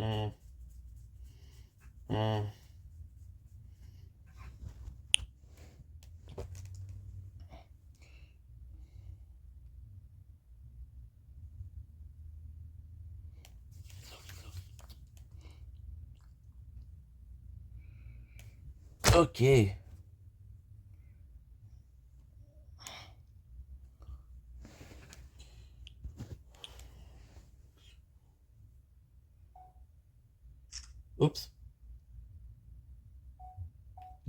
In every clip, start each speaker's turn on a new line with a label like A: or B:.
A: Hmm. Hmm. Ok. Oops.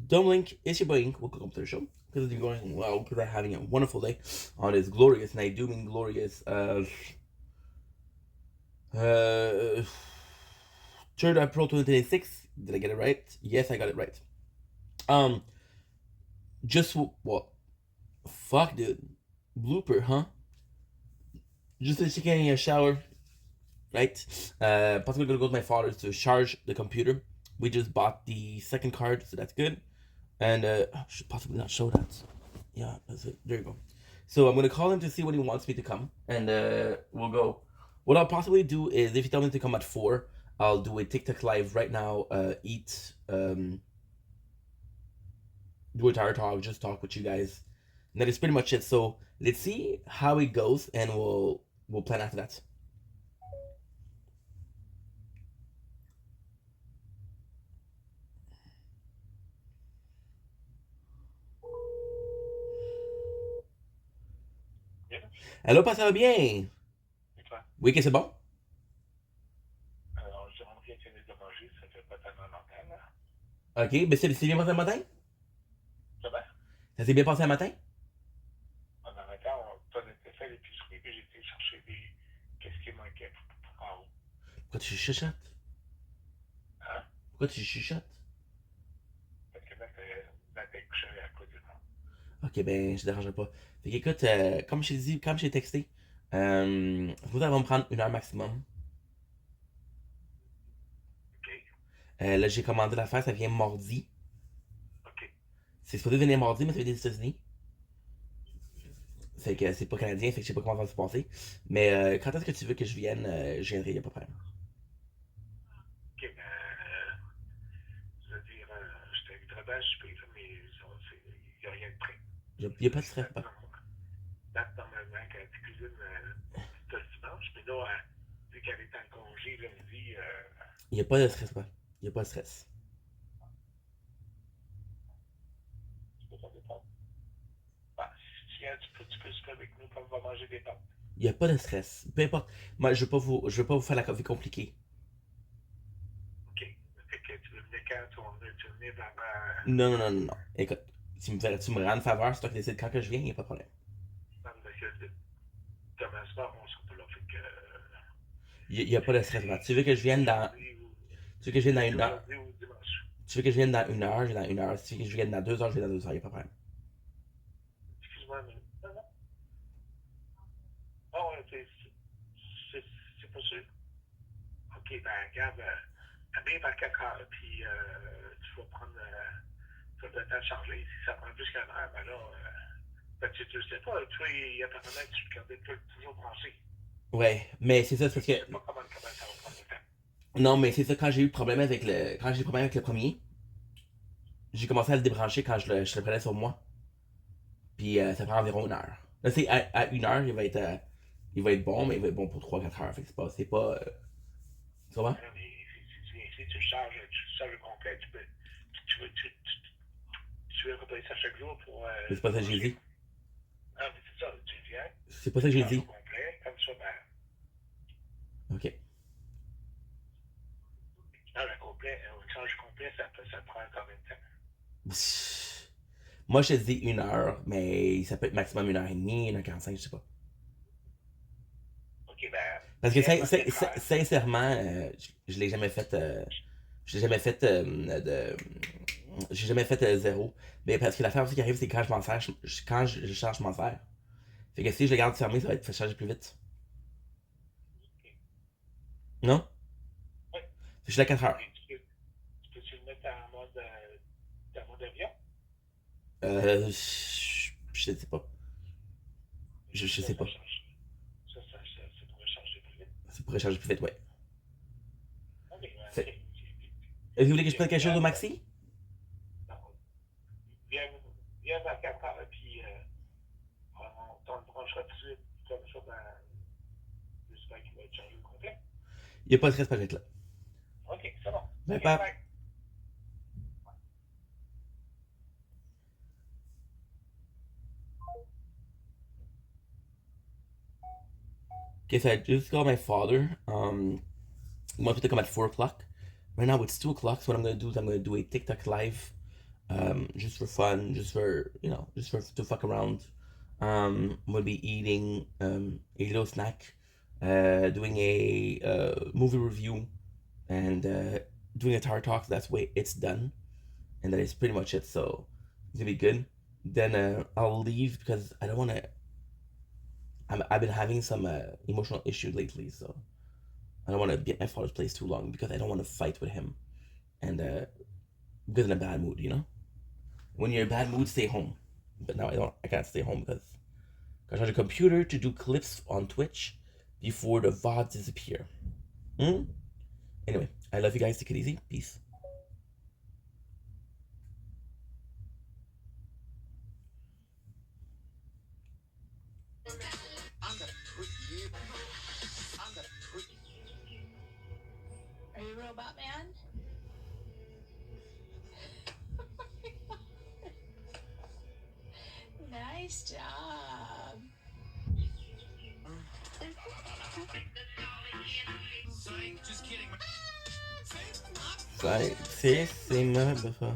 A: Domlink, it's your boy Ink. Welcome to the show. Because you're going well, because I'm having a wonderful day on this glorious, and I do mean glorious, uh, 3rd April 2026. Did I get it right? Yes, I got it right. Um, just what? Fuck, dude. Blooper, huh? Just taking a shower, right? Possibly gonna go to my father's to charge the computer. We just bought the second card, so that's good. And I should possibly not show that. Yeah, that's it. There you go. So I'm gonna call him to see when he wants me to come, and we'll go. What I'll possibly do is, if he tells me to come at 4, I'll do a TikTok live right now. Eat, do a tire talk, just talk with you guys. And that is pretty much it. So let's see how it goes, and we'll plan after that.
B: Yes.
A: Allô, pas ça va bien?
B: Et toi?
A: Oui, que c'est bon?
B: Alors, on vient de manger, ça fait pas tellement longtemps, là.
A: Ok, mais c'est bien passé le matin?
B: Ça va?
A: Ça s'est bien passé le matin?
B: En arrêtant, on a été fait l'épicerie, puis j'ai été chercher des. Qu'est-ce qui manquait en haut?
A: Pourquoi tu chuchotes?
B: Hein?
A: Pourquoi tu chuchotes?
B: Parce que là, t'es couché à côté de moi.
A: Ok, ben, je te dérangerai pas. Fait qu'écoute, comme je t'ai dit, comme je t'ai texté, ça va me prendre 1 heure maximum.
B: OK.
A: Là, j'ai commandé l'affaire, ça vient mardi.
B: OK.
A: C'est supposé venir mardi, mais ça vient des États-Unis. Fait que c'est pas canadien, fait que je sais pas comment ça va se passer. Mais quand est-ce que tu veux que je vienne, je viendrai, y'a pas de problème.
B: OK, ben. Je veux dire, je t'inviterai bien à souper, là, mais il n'y a rien de prêt.
A: Y'a pas de stress, pas.
B: Date normalement, quand tu cuisines, c'est le dimanche, mais là, vu qu'elle est en congé lundi,
A: Y'a pas de stress, pas. Y'a pas de stress.
B: tu peux faire des pâtes. Bah, si tu viens, tu peux souper avec nous, comme on va manger des pâtes.
A: Y'a pas de stress. Peu importe. Moi, je veux pas vous faire la vie compliquée.
B: OK. Fait que tu veux venir quand tu veux venir dans ma.
A: Non, non, non, non, non. Écoute, tu me rends une faveur, c'est toi qui décides quand que je viens, y'a pas de problème.
B: Dans le demain soir, on sera pas là. Fait que.
A: Y a pas de stress, pas. Tu veux que je vienne dans.
B: Jeudi ou.
A: Tu veux que je vienne dans
B: Jeudi
A: une heure.
B: aujourd'hui ou dimanche.
A: Tu veux que je vienne dans 1 heure, je viens dans 1 heure. Si tu veux que je vienne dans 2 heures, je viens dans 2 heures, y'a pas de problème.
B: Excuse-moi, mais. Non, non. Ah ouais, c'est pas sûr. OK, ben, regarde, arrive à 4 heures, puis tu vas prendre. Tu vas le temps de charger. Si ça prend plus qu'une heure, ben là. Ben, tu sais pas, toi, apparemment, tu te gardais toujours branché.
A: Ouais, mais c'est ça, c'est
B: Tu
A: parce que.
B: sais pas comment ça va prendre le temps.
A: Non, mais c'est ça, quand j'ai eu le problème avec le. Quand j'ai eu le problème avec le premier, j'ai commencé à le débrancher quand je le prenais sur moi. Puis ça prend environ 1 heure. Là, c'est à 1 heure, il va être bon, mais il va être bon pour 3 4 heures. Fait que c'est pas. C'est pas. Tu comprends?
B: Alors, mais si tu charges le complet, tu veux repasser ça chaque jour pour
A: Mais c'est pas ça que j'ai
B: manger.
A: dit.
B: Ah, mais c'est ça, tu viens,
A: C'est pas ça que
B: tu
A: j'ai
B: charges au
A: dit.
B: complet, comme ça, ben,
A: Ok.
B: tu charges au complet, un charge complet, ça prend combien de temps?
A: Moi, je te dis 1 heure, mais ça peut être maximum 1 heure et demie, 1 heure 45, je sais pas.
B: Ok, ben,
A: Parce que
B: viens vers 4 heures.
A: sincèrement, je l'ai jamais fait. Je l'ai jamais fait j'ai jamais fait zéro. Mais parce que l'affaire aussi qui arrive, c'est que quand je m'en sers, quand je charge, je m'en sers. Fait que si je le garde fermé, ça va être fait charger plus vite.
B: Ok.
A: Non?
B: Oui.
A: Je suis à 4 heures.
B: Puis tu le mettre en mode avion?
A: Je sais pas. Je
B: Ça,
A: sais
B: ça
A: pas.
B: change. Ça pourrait changer plus vite.
A: Ça pourrait charger plus vite, ouais.
B: Ok.
A: Est-ce que vous voulez que je prenne quelque chose au maxi?
B: Viens, viens vers 4 heures, puis on t'en branchera tout de suite, comme ça, ben, j'espère qu'il va être chargé au complet.
A: Il n'y a pas de stress par là.
B: Ok, c'est bon.
A: Ben,
B: Ok,
A: pas.
B: bye.
A: Okay, so I just called my father. He wants me to come at 4 o'clock. Right now it's 2 o'clock, so what I'm gonna do is I'm gonna do a TikTok live. Just for fun, just for, just for to fuck around. I'm gonna be eating a little snack, doing a movie review, and doing a tar talk. So that's way it's done, and that is pretty much it. So it's gonna be good. Then I'll leave because I don't want to. I've been having some emotional issues lately, so I don't want to be at my father's place too long because I don't want to fight with him, and because in a bad mood, When you're in a bad mood, stay home. But now I don't. I can't stay home because I got a computer to do clips on Twitch before the VOD disappear. Hmm? Anyway, I love you guys. Take it easy. Peace.
C: Are you Robot Man? Nice job.
A: C'est ma buffer.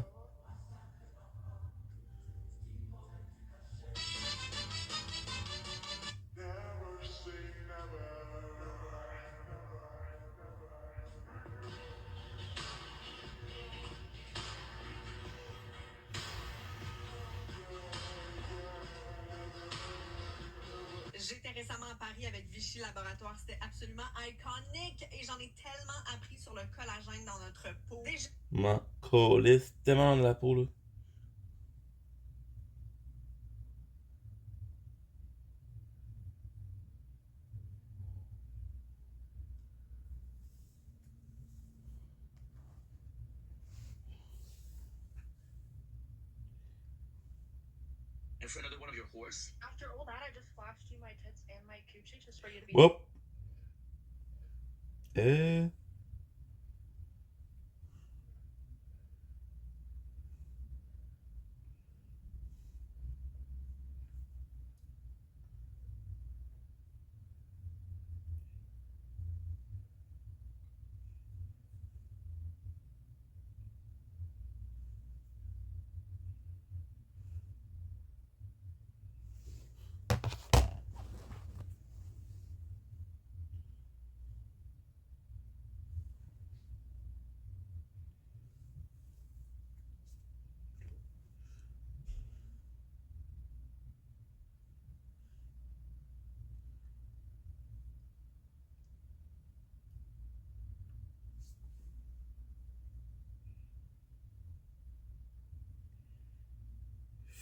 D: J'étais récemment à Paris avec Vichy Laboratoire. C'était absolument iconique et j'en ai tellement appris sur le collagène dans notre peau. Déjà...
A: Ma colisse tellement dans la peau, là.
E: And for another one of your whores?
F: After all that, I just flashed you my tits and my coochie just for you to be.
A: Whoop. Eh.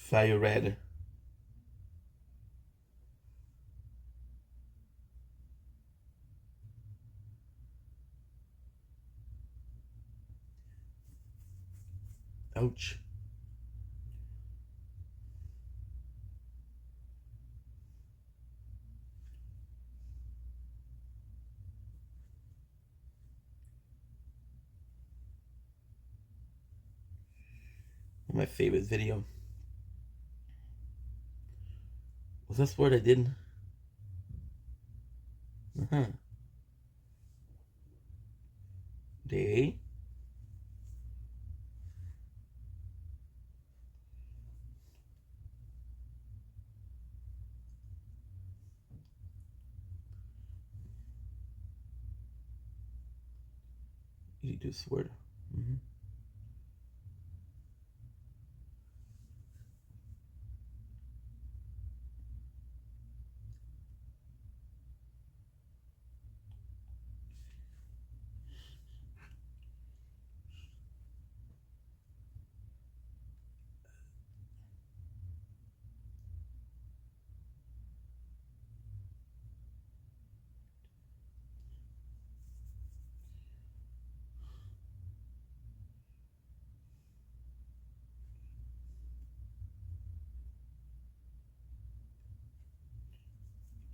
A: Fire red. Ouch. My favorite video. Was this what I did? Uh-huh. Day. You do swear. Mm-hmm.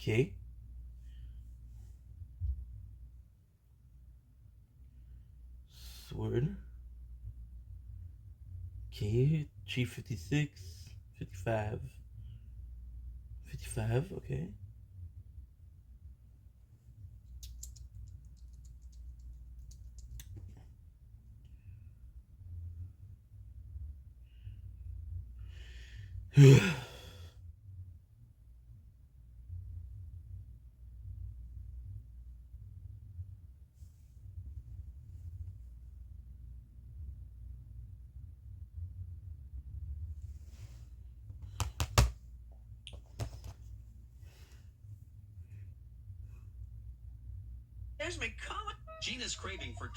A: Okay. Sword. Okay. Chief 56. 55. 55. Okay.
D: There's my comment.
E: Gina's craving for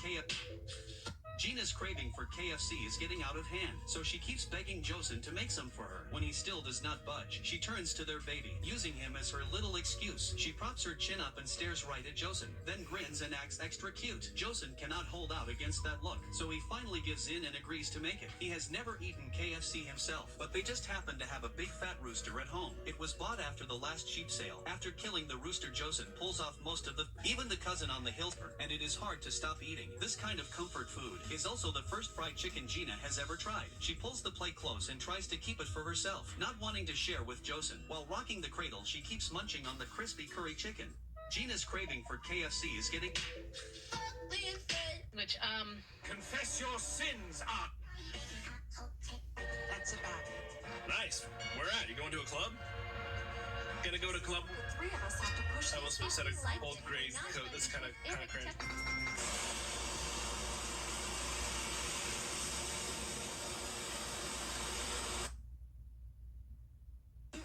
E: KFC is getting out of hand, so she keeps begging Josen to make some for her. When he still does not budge, she turns to their baby, using him as her little excuse. She props her chin up and stares right at Josen, then grins and acts extra cute. Josen cannot hold out against that look, so he finally gives in and agrees to make it. He has never eaten KFC himself, but they just happen to have a big fat rooster at home. It was bought after the last sheep sale. After killing the rooster, Josen pulls off most of even the cousin on the hill, and it is hard to stop eating. This kind of comfort food is also the first fried chicken Gina has ever tried. She pulls the plate close and tries to keep it for herself, not wanting to share with Josen. While rocking the cradle, she keeps munching on the crispy curry chicken. Gina's craving for KFC is getting...
C: Which,
G: Confess your sins, Art.
D: That's about it.
G: Nice. Where at? You going to a club? Gonna go to club?
F: The three of us have to push
G: I almost set an old gray coat that's kind of cringe.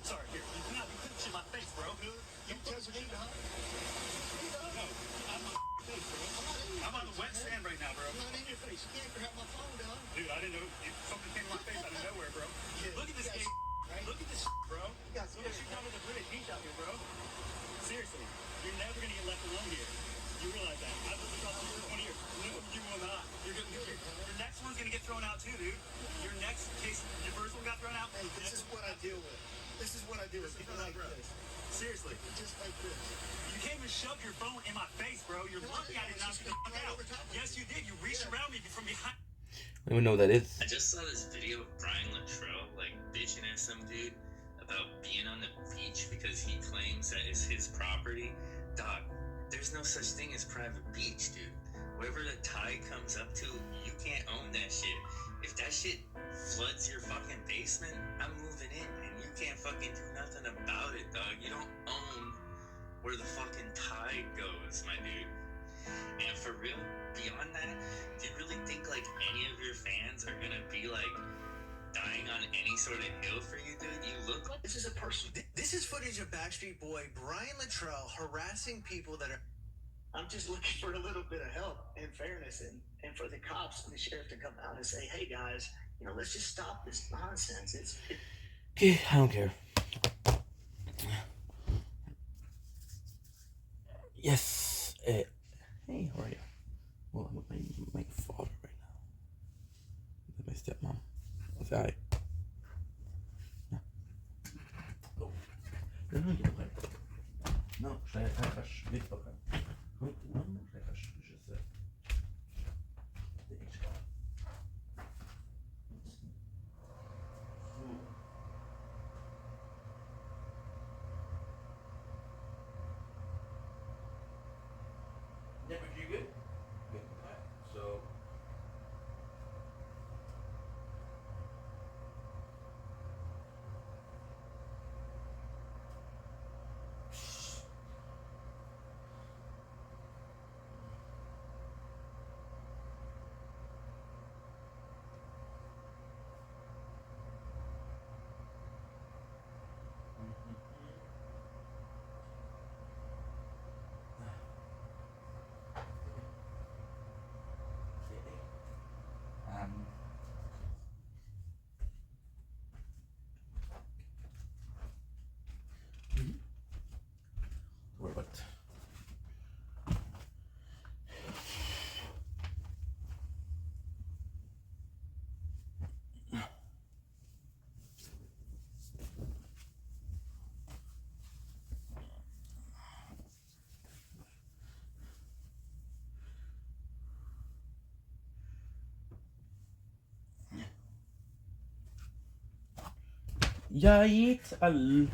G: Sorry, here. You cannot be pinching my face, bro. You touch me, dog. No, I'm on my face, bro. I'm on the wet sand right now, bro. I'm not in your face. You can't grab my phone, dog. Dude, I didn't know. Something came in my face out of nowhere, bro. Look at this game. Right? Look at this bro. You got some shit coming to British Beach out here, bro. Seriously, you're never gonna get left alone here. You realize that? I've lived across the for 20 years. No, you will not. Your next one's gonna get thrown out too, dude. Your next case, your first one got thrown out. Hey, this is what I deal with. This is what I deal with. People like this. Seriously. Just like this. You came and shoved your phone in my face, bro. You're lucky I did not get out. Yes, you did. You reached around me from behind.
A: I don't even know what that is.
H: I just saw this video of Brian Luttrell, like, bitching at some dude about being on the beach because he claims that it's his property. Dog, there's no such thing as private beach, dude. Wherever the tide comes up to, you can't own that shit. If that shit floods your fucking basement, I'm moving in, and you can't fucking do nothing about it, dog. You don't own where the fucking tide goes, my dude. And for real, beyond that, do you really think like any of your fans are gonna be like dying on any sort of hill for you, dude? You look like
I: This is a person. This is footage of Backstreet Boy Brian Luttrell harassing people that are. I'm just looking for a little bit of help and fairness, and for the cops and the sheriff to come out and say, "Hey guys, let's just stop this nonsense."
A: Okay, I don't care. Yes. Hey, how are you? Well, I'm with my father right now. With my stepmom. What's that? No. Oh. No, il est pas prêt. Non, je t'accroche. Il est pas prêt. Non, je t'accroche. Juste. Yeah, but you good? Good. Alright, so. Yait al.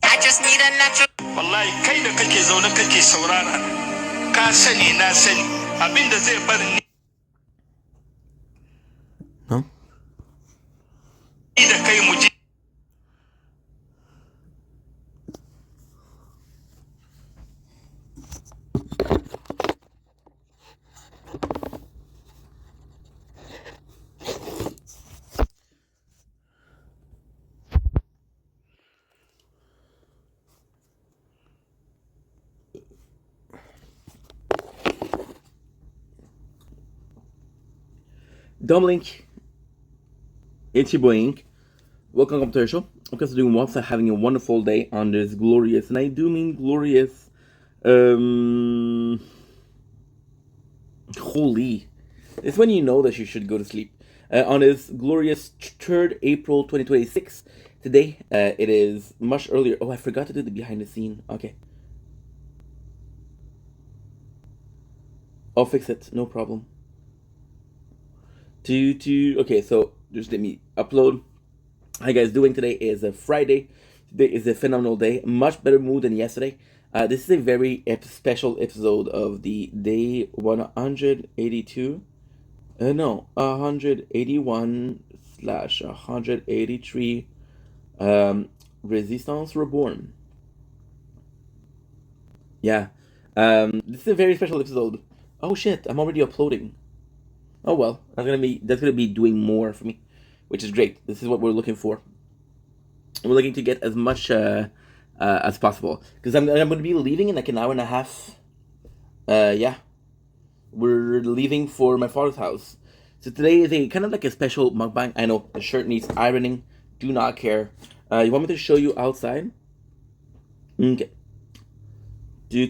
J: I just need a natural. Wallahi kai da kake zaune kake saurara ka sani na sani abinda zai bar ni
A: No?
J: da kai mu ji.
A: Link, it's your boy Ink. Welcome to our show. Okay, so doing well, so having a wonderful day on this glorious, and I do mean glorious, holy. It's when you know that you should go to sleep. On this glorious 3rd April 2026. Today, it is much earlier. Oh, I forgot to do the behind the scene. Okay. I'll fix it, no problem. Okay, so just let me upload. How you guys doing? Today is a Friday. Today is a phenomenal day. Much better mood than yesterday. This is a very special episode of the day 182. 181 / 183 Resistance Reborn. Yeah. This is a very special episode. Oh shit, I'm already uploading. Oh well, that's gonna be doing more for me, which is great. This is what we're looking for. We're looking to get as much as possible because I'm going to be leaving in like an hour and a half. Yeah, we're leaving for my father's house. So today is a kind of like a special mukbang. I know the shirt needs ironing. Do not care. You want me to show you outside? Okay. Okay,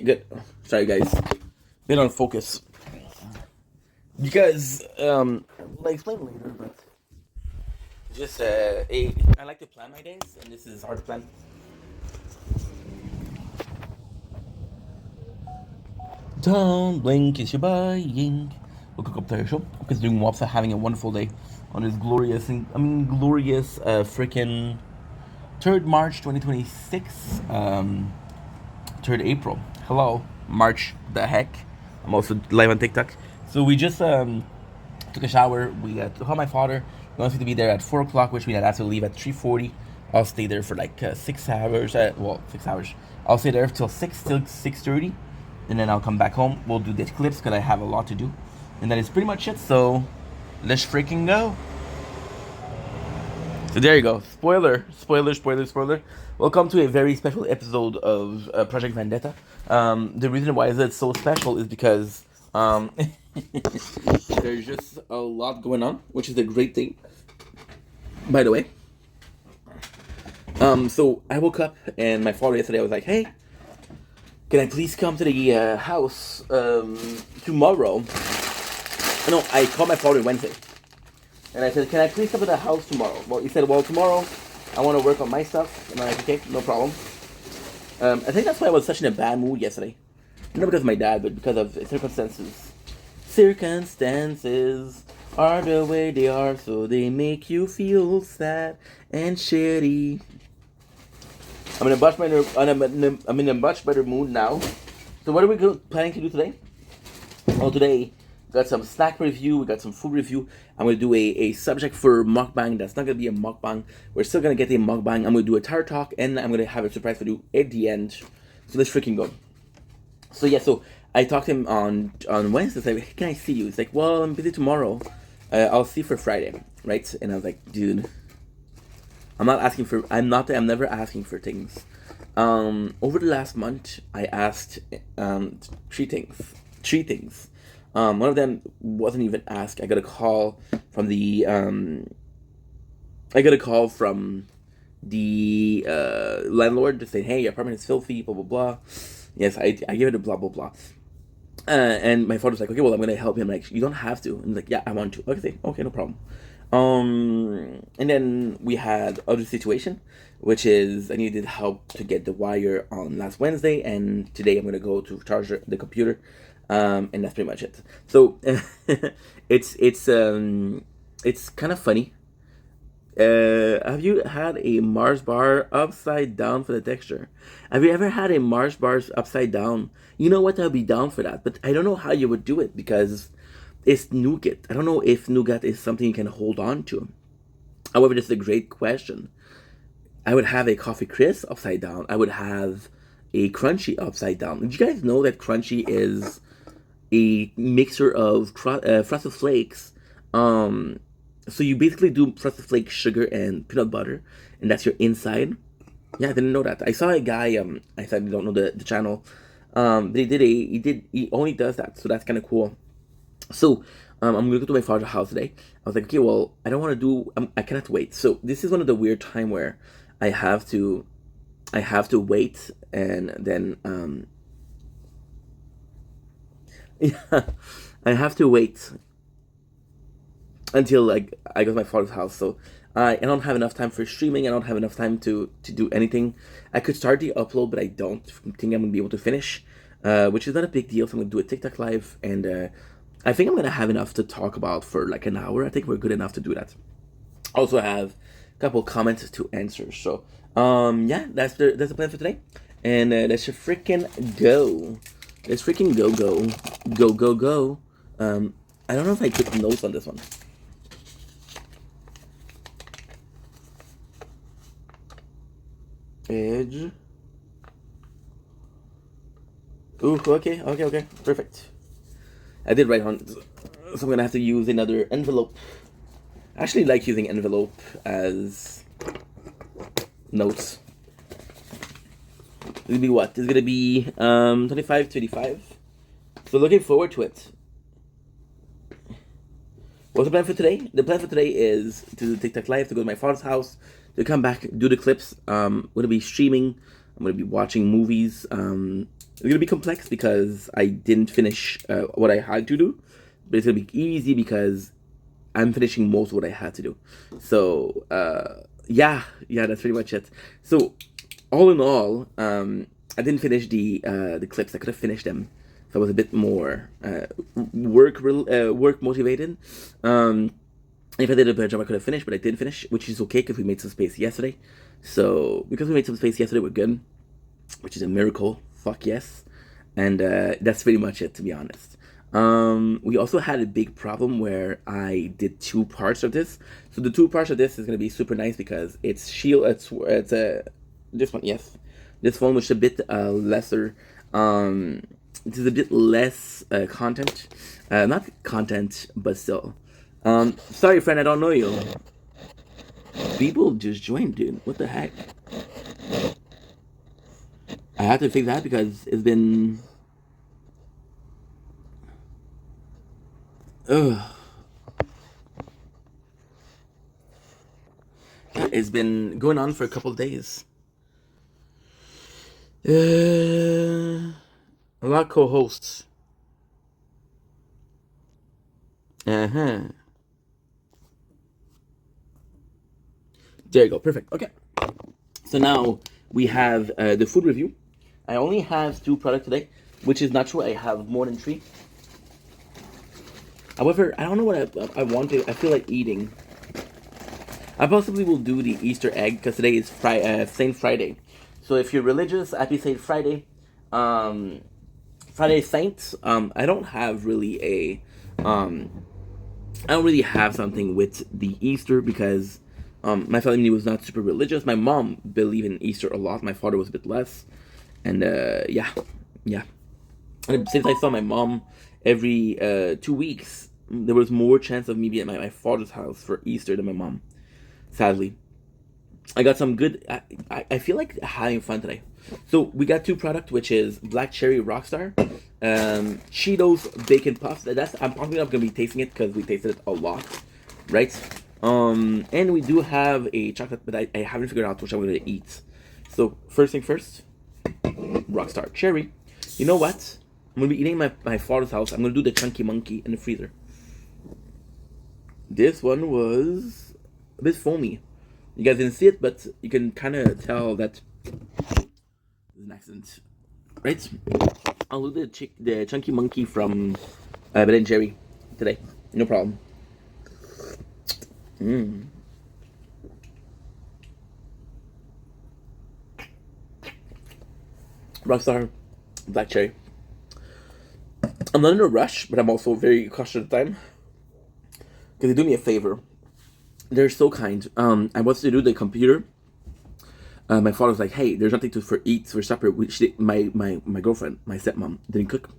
A: good. Sorry, guys. Been on focus. Because, I'll explain later, but just, I like to plan my days, and this is hard to plan. Don't blink, it's your buying. We'll cook up the show. Because doing Wapsa, having a wonderful day on this glorious, freaking 3rd March 2026. 3rd April. Hello, March the heck. I'm also live on TikTok. So we just took a shower. We called my father. He wants me to be there at 4 o'clock, which means I have to leave at 3:40. I'll stay there for like 6 hours. 6 hours. I'll stay there till 6:30, and then I'll come back home. We'll do the clips because I have a lot to do, and that is pretty much it. So let's freaking go. So there you go. Spoiler. Welcome to a very special episode of Project Vendetta. The reason why it's so special is because there's just a lot going on, which is a great thing. By the way, so I woke up and my father yesterday, I was like, "Hey, can I please come to the house tomorrow?" No, I called my father Wednesday. And I said, "Can I please come to the house tomorrow?" Well, he said, "Well, tomorrow I want to work on my stuff." And I'm like, "Okay, no problem." I think that's why I was such in a bad mood yesterday. Not because of my dad, but because of circumstances. Circumstances are the way they are, so they make you feel sad and shitty. I'm in a much better mood now. So what are we planning to do today? Well, today we got some snack review, we got some food review. I'm gonna do a subject for mukbang that's not gonna be a mukbang. We're still gonna get a mukbang. I'm gonna do a tire talk, and I'm gonna have a surprise for you at the end. So let's freaking go. So yeah, so I talked to him on Wednesday. I was like, "Hey, can I see you?" He's like, "Well, I'm busy tomorrow. I'll see you for Friday, right?" And I was like, "Dude, I'm never asking for things." Over the last month, I asked three things. One of them wasn't even asked. I got a call from the landlord to say, "Hey, your apartment is filthy." Blah blah blah. Yes, I gave it a blah blah blah. And my father's like, "Okay, well, I'm gonna help him." Like, "You don't have to." And he's like, "Yeah, I want to." Okay, no problem. And then we had other situation, which is I needed help to get the wire on last Wednesday, and today I'm gonna go to charge the computer, and that's pretty much it. So it's kind of funny. Have you had a Mars bar upside down for the texture? Have you ever had a Mars bar upside down? You know what? I'd be down for that, but I don't know how you would do it because it's nougat. I don't know if nougat is something you can hold on to. However, this is a great question. I would have a coffee crisp upside down. I would have a crunchy upside down. Did you guys know that crunchy is a mixture of frosted flakes? So you basically do frosted flake, sugar, and peanut butter, and that's your inside. Yeah, I didn't know that. I saw a guy. I said you don't know the channel. He only does that, so that's kind of cool. So I'm gonna go to my father's house today. I was like, okay, well, I don't want to do. I cannot wait. So this is one of the weird time where I have to wait, and then yeah, I have to wait until like I go to my father's house. So I don't have enough time for streaming. I don't have enough time to do anything. I could start the upload, but I don't think I'm gonna be able to finish, which is not a big deal. So I'm gonna do a TikTok live, and I think I'm gonna have enough to talk about for like an hour. I think we're good enough to do that. Also have a couple comments to answer. So yeah, that's the plan for today, and let's just freaking go. Let's freaking go. I don't know if I took notes on this one. Edge. Ooh, okay, perfect. I did write on, so I'm gonna have to use another envelope. I actually like using envelope as notes. It's gonna be what? It's gonna be 25 to 85. So looking forward to it. What's the plan for today? The plan for today is to do TikTok live, to go to my father's house, to come back, do the clips. I'm gonna be streaming. I'm gonna be watching movies. It's gonna be complex because I didn't finish what I had to do, but it's gonna be easy because I'm finishing most of what I had to do. So yeah, that's pretty much it. So all in all, I didn't finish the clips. I could have finished them. So I was a bit more work motivated. If I did a better job, I could have finished, but I didn't finish, which is okay because we made some space yesterday. So because we made some space yesterday, we're good, which is a miracle. Fuck yes. And that's pretty much it, to be honest. We also had a big problem where I did two parts of this. So the two parts of this is going to be super nice because it's this one, yes. This one, which is a bit lesser. It is a bit less content. Not content, but still. Sorry, friend, I don't know you. People just joined, dude. What the heck? I have to fix that because it's been. Ugh. It's been going on for a couple of days. A lot of co-hosts. Uh-huh. There you go. Perfect. Okay. So now we have the food review. I only have 2 products today, which is not true. I have more than 3. However, I don't know what I want to. I feel like eating. I possibly will do the Easter egg because today is Saint Friday. So if you're religious, happy Saint Friday. Friday Saints. I don't have really a. I don't really have something with the Easter because my family was not super religious. My mom believed in Easter a lot. My father was a bit less, and yeah. And since I saw my mom every 2 weeks, there was more chance of me being at my father's house for Easter than my mom. Sadly, I got some good. I feel like having fun today. So we got 2 products, which is Black Cherry Rockstar, Cheetos Bacon Puffs. I'm probably not gonna be tasting it because we tasted it a lot, right? And we do have a chocolate, but I haven't figured out which I'm gonna eat. So first thing first, Rockstar Cherry. You know what? I'm gonna be eating my father's house. I'm gonna do the Chunky Monkey in the freezer. This one was a bit foamy. You guys didn't see it, but you can kind of tell that there's an accident, right? I'll do the Chunky Monkey from Ben & Jerry today. No problem. Rockstar Black Cherry. I'm not in a rush, but I'm also very cautious of the time because they do me a favor. They're so kind. I wanted to do the computer. My father was like, "Hey, there's nothing for eat for supper." Which my girlfriend, my stepmom, didn't cook,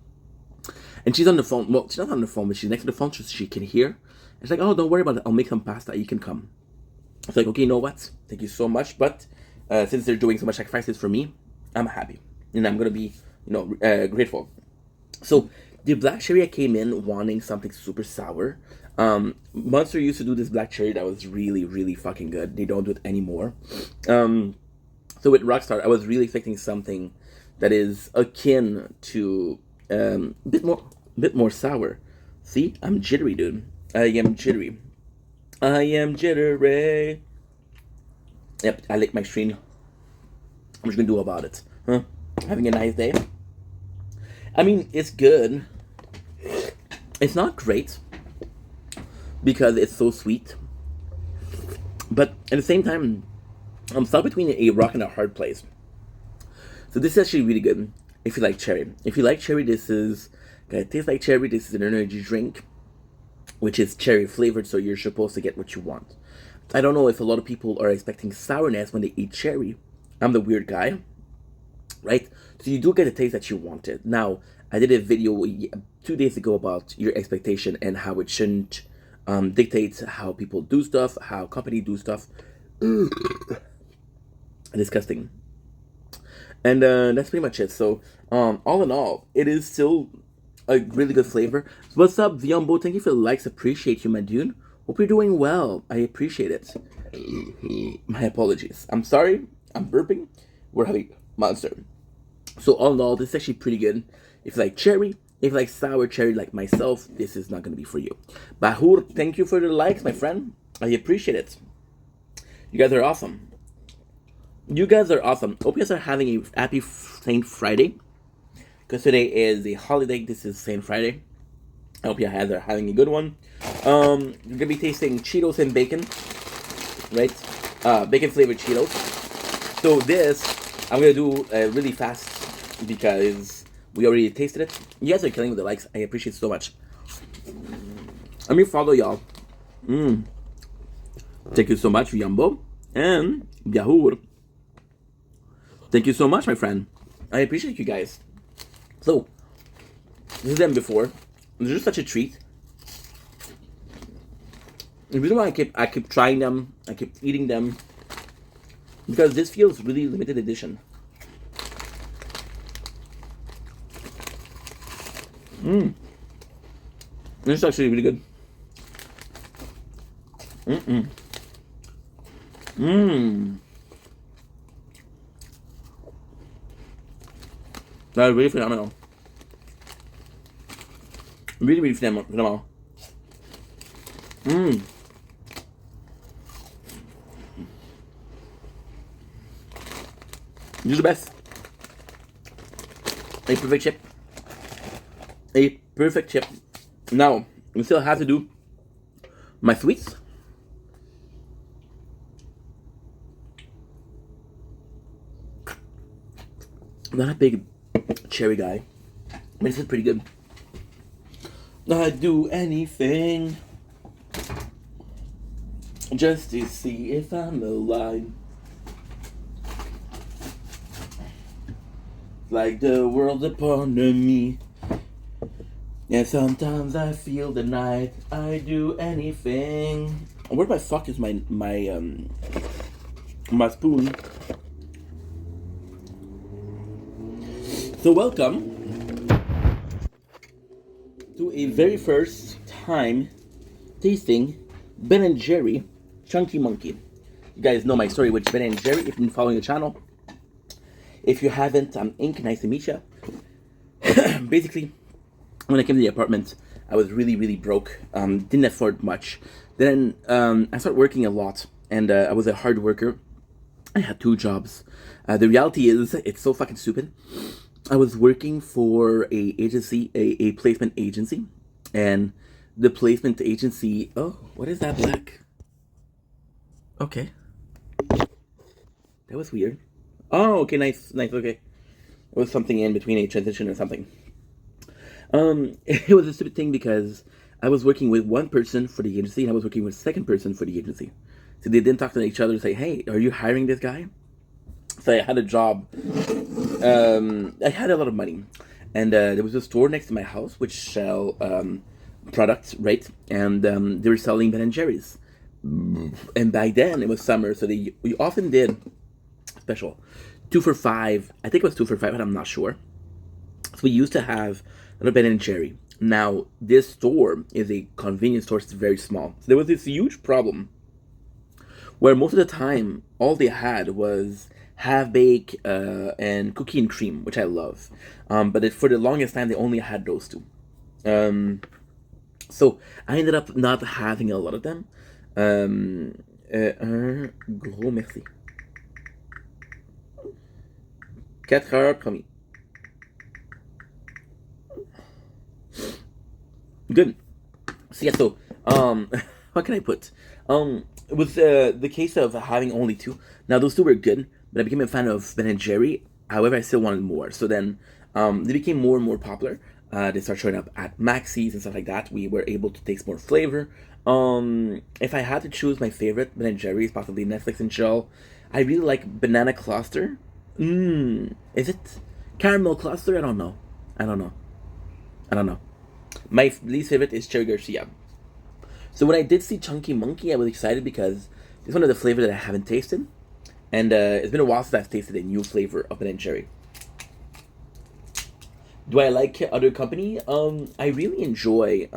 A: and she's on the phone. Well, she's not on the phone, but she's next to the phone, so she can hear. And she's like, "Oh, don't worry about it. I'll make some pasta. You can come." It's like, okay, you know what? Thank you so much, but since they're doing so much sacrifices for me, I'm happy, and I'm gonna be, grateful. So the black cherry, I came in wanting something super sour. Monster used to do this black cherry that was really, really fucking good. They don't do it anymore. So with Rockstar, I was really expecting something that is akin to a bit more sour. See, I'm jittery, dude. I am jittery. Yep, I licked my screen. I'm just gonna do about it. Huh? Having a nice day. I mean, it's good. It's not great because it's so sweet. But at the same time, I'm stuck between a rock and a hard place. So this is actually really good if you like cherry. If you like cherry, this is gonna taste like cherry. This is an energy drink, which is cherry flavored, so you're supposed to get what you want. I don't know if a lot of people are expecting sourness when they eat cherry. I'm the weird guy, right? So you do get the taste that you wanted. Now, I did a video 2 days ago about your expectation and how it shouldn't dictate how people do stuff, how companies do stuff. Disgusting. And that's pretty much it. So, all in all, it is still a really good flavor. What's up, Viombo? Thank you for the likes. Appreciate you, my dude. Hope you're doing well. I appreciate it. My apologies. I'm sorry. I'm burping. We're having Monster. So all in all, this is actually pretty good. If you like cherry, if you like sour cherry like myself, this is not going to be for you. Bahur, thank you for the likes, my friend. I appreciate it. You guys are awesome. You guys are awesome. Hope you guys are having a happy Saint Friday. Because today is a holiday. This is Saint Friday. I hope you guys are having a good one. You're going to be tasting Cheetos and bacon. Right? Bacon flavored Cheetos. So this, I'm going to do really fast because we already tasted it. You guys are killing with the likes. I appreciate it so much. Let me follow y'all. Thank you so much, Yambo. And Yahoo. Thank you so much, my friend. I appreciate you guys. So, this is them before. They're just such a treat. The reason why I keep trying them, I keep eating them, because this feels really limited edition. This is actually really good. That's really phenomenal. Really, really phenomenal. This is the best. A perfect chip. A perfect chip. Now, we still have to do my sweets. I'm not a big cherry guy, but this is pretty good. I'd do anything just to see if I'm alive. Like the world upon me. Yeah, sometimes I feel the night. I do anything. Where the fuck is my spoon? So welcome to a very first time tasting Ben & Jerry Chunky Monkey. You guys know my story with Ben & Jerry if you've been following the channel. If you haven't, I'm Ink. Nice to meet you. Basically, when I came to the apartment, I was really, really broke. Didn't afford much. Then I started working a lot, and I was a hard worker. I had 2 jobs. The reality is, it's so fucking stupid. I was working for a agency, a placement agency, and the placement agency. Oh, what is that black? Okay, that was weird. Oh, okay, nice. Okay, it was something in between a transition or something. It was a stupid thing because I was working with one person for the agency and I was working with a second person for the agency. So they didn't talk to each other and say, "Hey, are you hiring this guy?" So I had a job. I had a lot of money, and there was a store next to my house which sell products, right? And they were selling Ben & Jerry's. And back then it was summer, so we often did special 2 for $5. I think it was 2 for $5, but I'm not sure. So we used to have a little Ben & Jerry. Now this store is a convenience store. It's very small. So there was this huge problem where most of the time all they had was half-bake and cookie and cream, which I love. But for the longest time, they only had those 2. So I ended up not having a lot of them. Gros merci. 4 heures, promis. Good. So yeah, so what can I put? It was the case of having only 2. Now those 2 were good, but I became a fan of Ben & Jerry. However, I still wanted more. So then they became more and more popular. They started showing up at Maxis and stuff like that. We were able to taste more flavor. If I had to choose my favorite Ben & Jerry's, possibly Netflix and chill, I really like Banana Cluster. Is it Caramel Cluster? I don't know. My least favorite is Cherry Garcia. So when I did see Chunky Monkey, I was excited because it's one of the flavors that I haven't tasted. And it's been a while since I've tasted a new flavor of Ben & Jerry. Do I like other company? I really enjoy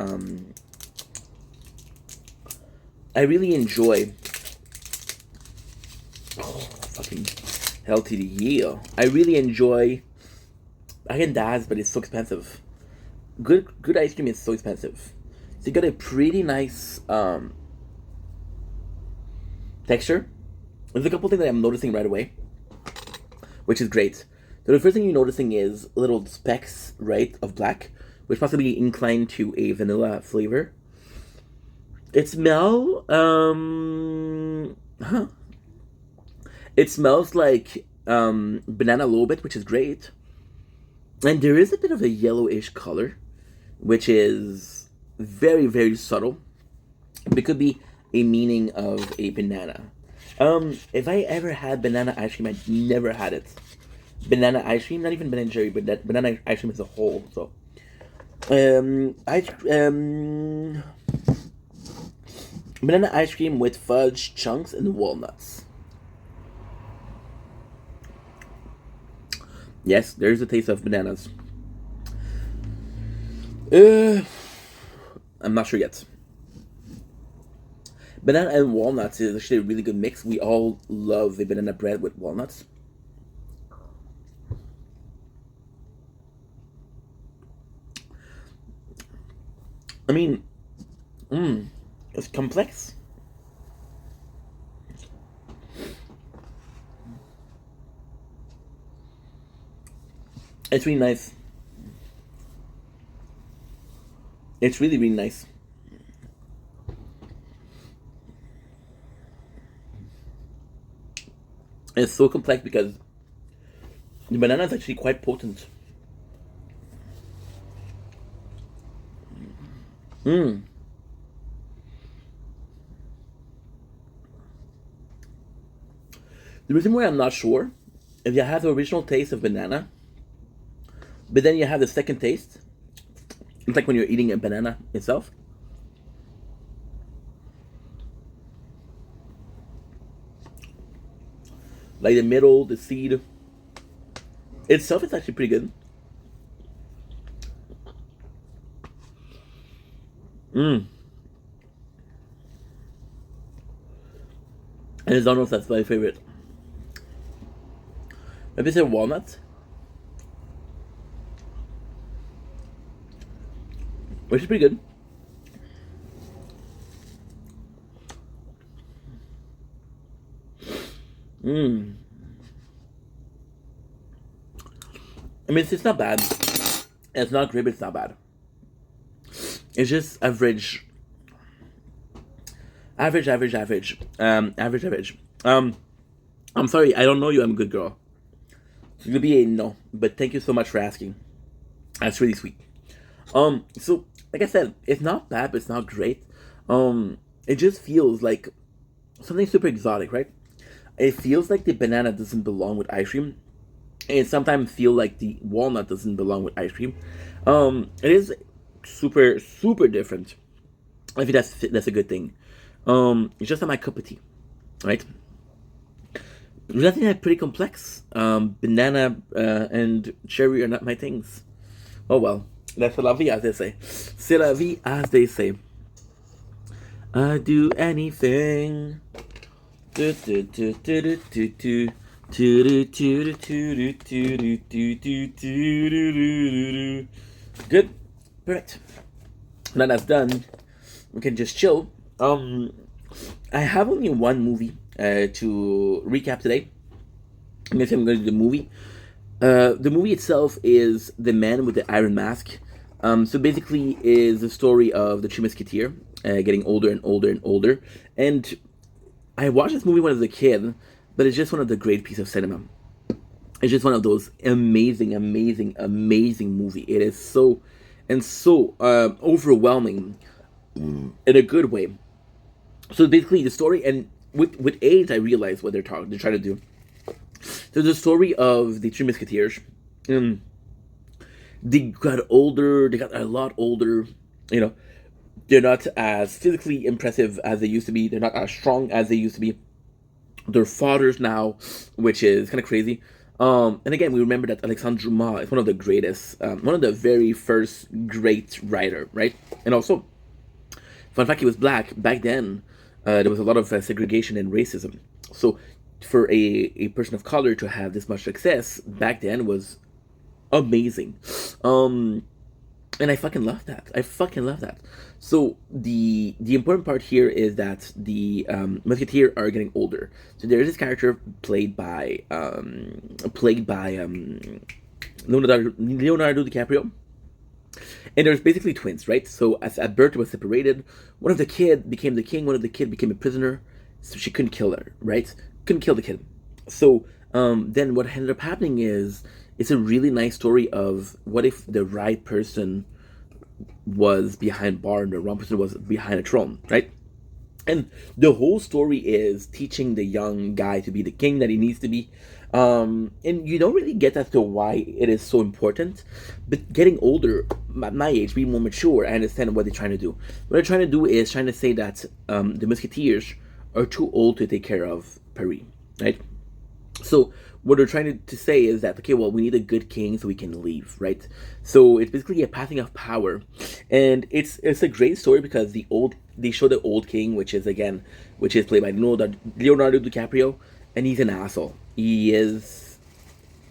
A: fucking hell to the year. I really enjoy Haagen-Dazs, but it's so expensive. Good ice cream is so expensive. So you got a pretty nice texture. There's a couple things that I'm noticing right away, which is great. So the first thing you're noticing is little specks, right, of black, which possibly inclined to a vanilla flavor. It smells, It smells like banana a little bit, which is great. And there is a bit of a yellowish color, which is very, very subtle. It could be a meaning of a banana. If I ever had banana ice cream, I never had it. Banana ice cream, not even Ben & Jerry, but that banana ice cream as a whole. So, Banana ice cream with fudge chunks and walnuts. Yes, there's a taste of bananas. I'm not sure yet. Banana and walnuts is actually a really good mix. We all love a banana bread with walnuts. I mean, it's complex. It's really nice. It's really, really nice. It's so complex because the banana is actually quite potent. The reason why I'm not sure, if you have the original taste of banana, but then you have the second taste, it's like when you're eating a banana itself. Like the middle, the seed itself is actually pretty good. And it's almost that's my favorite. Maybe it's a walnut, which is pretty good. I mean, it's not bad. It's not great, but it's not bad. It's just average. Average. I'm sorry, I don't know you. I'm a good girl. It's gonna be a no, but thank you so much for asking. That's really sweet. So like I said, it's not bad, but it's not great. It just feels like something super exotic, right? It feels like the banana doesn't belong with ice cream. And it sometimes feels like the walnut doesn't belong with ice cream. It is super, super different. I think that's a good thing. It's just not my cup of tea, right? I think that's pretty complex. Banana and cherry are not my things. Oh well, that's la vie, as they say. C'est la vie, as they say. I'd do anything. Good. Perfect. Now that's done, we can just chill. I have only one movie to recap today. I'm gonna say I'm gonna do the movie. The movie itself is The Man with the Iron Mask. So basically is the story of the Three Musketeers getting older and older and older. And I watched this movie when I was a kid, but it's just one of the great pieces of cinema. It's just one of those amazing movie. It is so overwhelming in a good way. So basically the story, and with age I realize what they're trying to do. So the story of the Three Musketeers. They got older. They got a lot older. You know, they're not as physically impressive as they used to be. They're not as strong as they used to be. They're fathers now, which is kind of crazy. And again, we remember that Alexandre Dumas is one of the greatest, one of the very first great writer, right? And also, fun fact, he was black. Back then, there was a lot of segregation and racism. So for a person of color to have this much success back then was amazing. And I fucking love that. So the important part here is that the Musketeers are getting older. So there is this character played by Leonardo DiCaprio. And there's basically twins, right? So at birth, it was separated. One of the kid became the king. One of the kid became a prisoner. So she couldn't kill her, right? Couldn't kill the kid. So then what ended up happening is it's a really nice story of what if the right person was behind bar and the wrong person was behind a throne, right? And the whole story is teaching the young guy to be the king that he needs to be. And you don't really get as to why it is so important. But getting older, at my age, being more mature, I understand what they're trying to do. What they're trying to do is trying to say that the Musketeers are too old to take care of Paris, right? So what they're trying to say is that, okay, well, we need a good king so we can leave, right? So it's basically a passing of power, and it's a great story because they show the old king, which is played by Leonardo DiCaprio, and he's an asshole. He is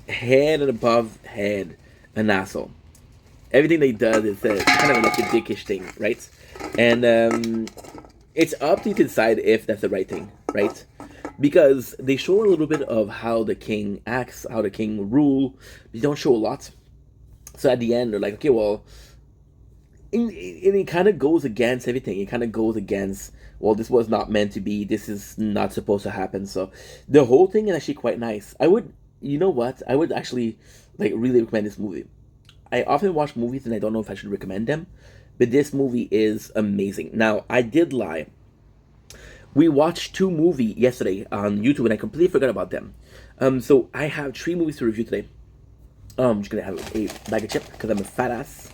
A: head and above head an asshole. Everything they does is kind of like a dickish thing, right? And it's up to you to decide if that's the right thing, right? Because they show a little bit of how the king acts, how the king rule. They don't show a lot. So at the end, they're like, okay, well, and it kind of goes against everything. It kind of goes against, well, this was not meant to be. This is not supposed to happen. So the whole thing is actually quite nice. You know what? I would actually like really recommend this movie. I often watch movies and I don't know if I should recommend them, but this movie is amazing. Now, I did lie. We watched two movies yesterday on YouTube and I completely forgot about them. So I have three movies to review today. I'm just gonna have a bag of chips because I'm a fat ass.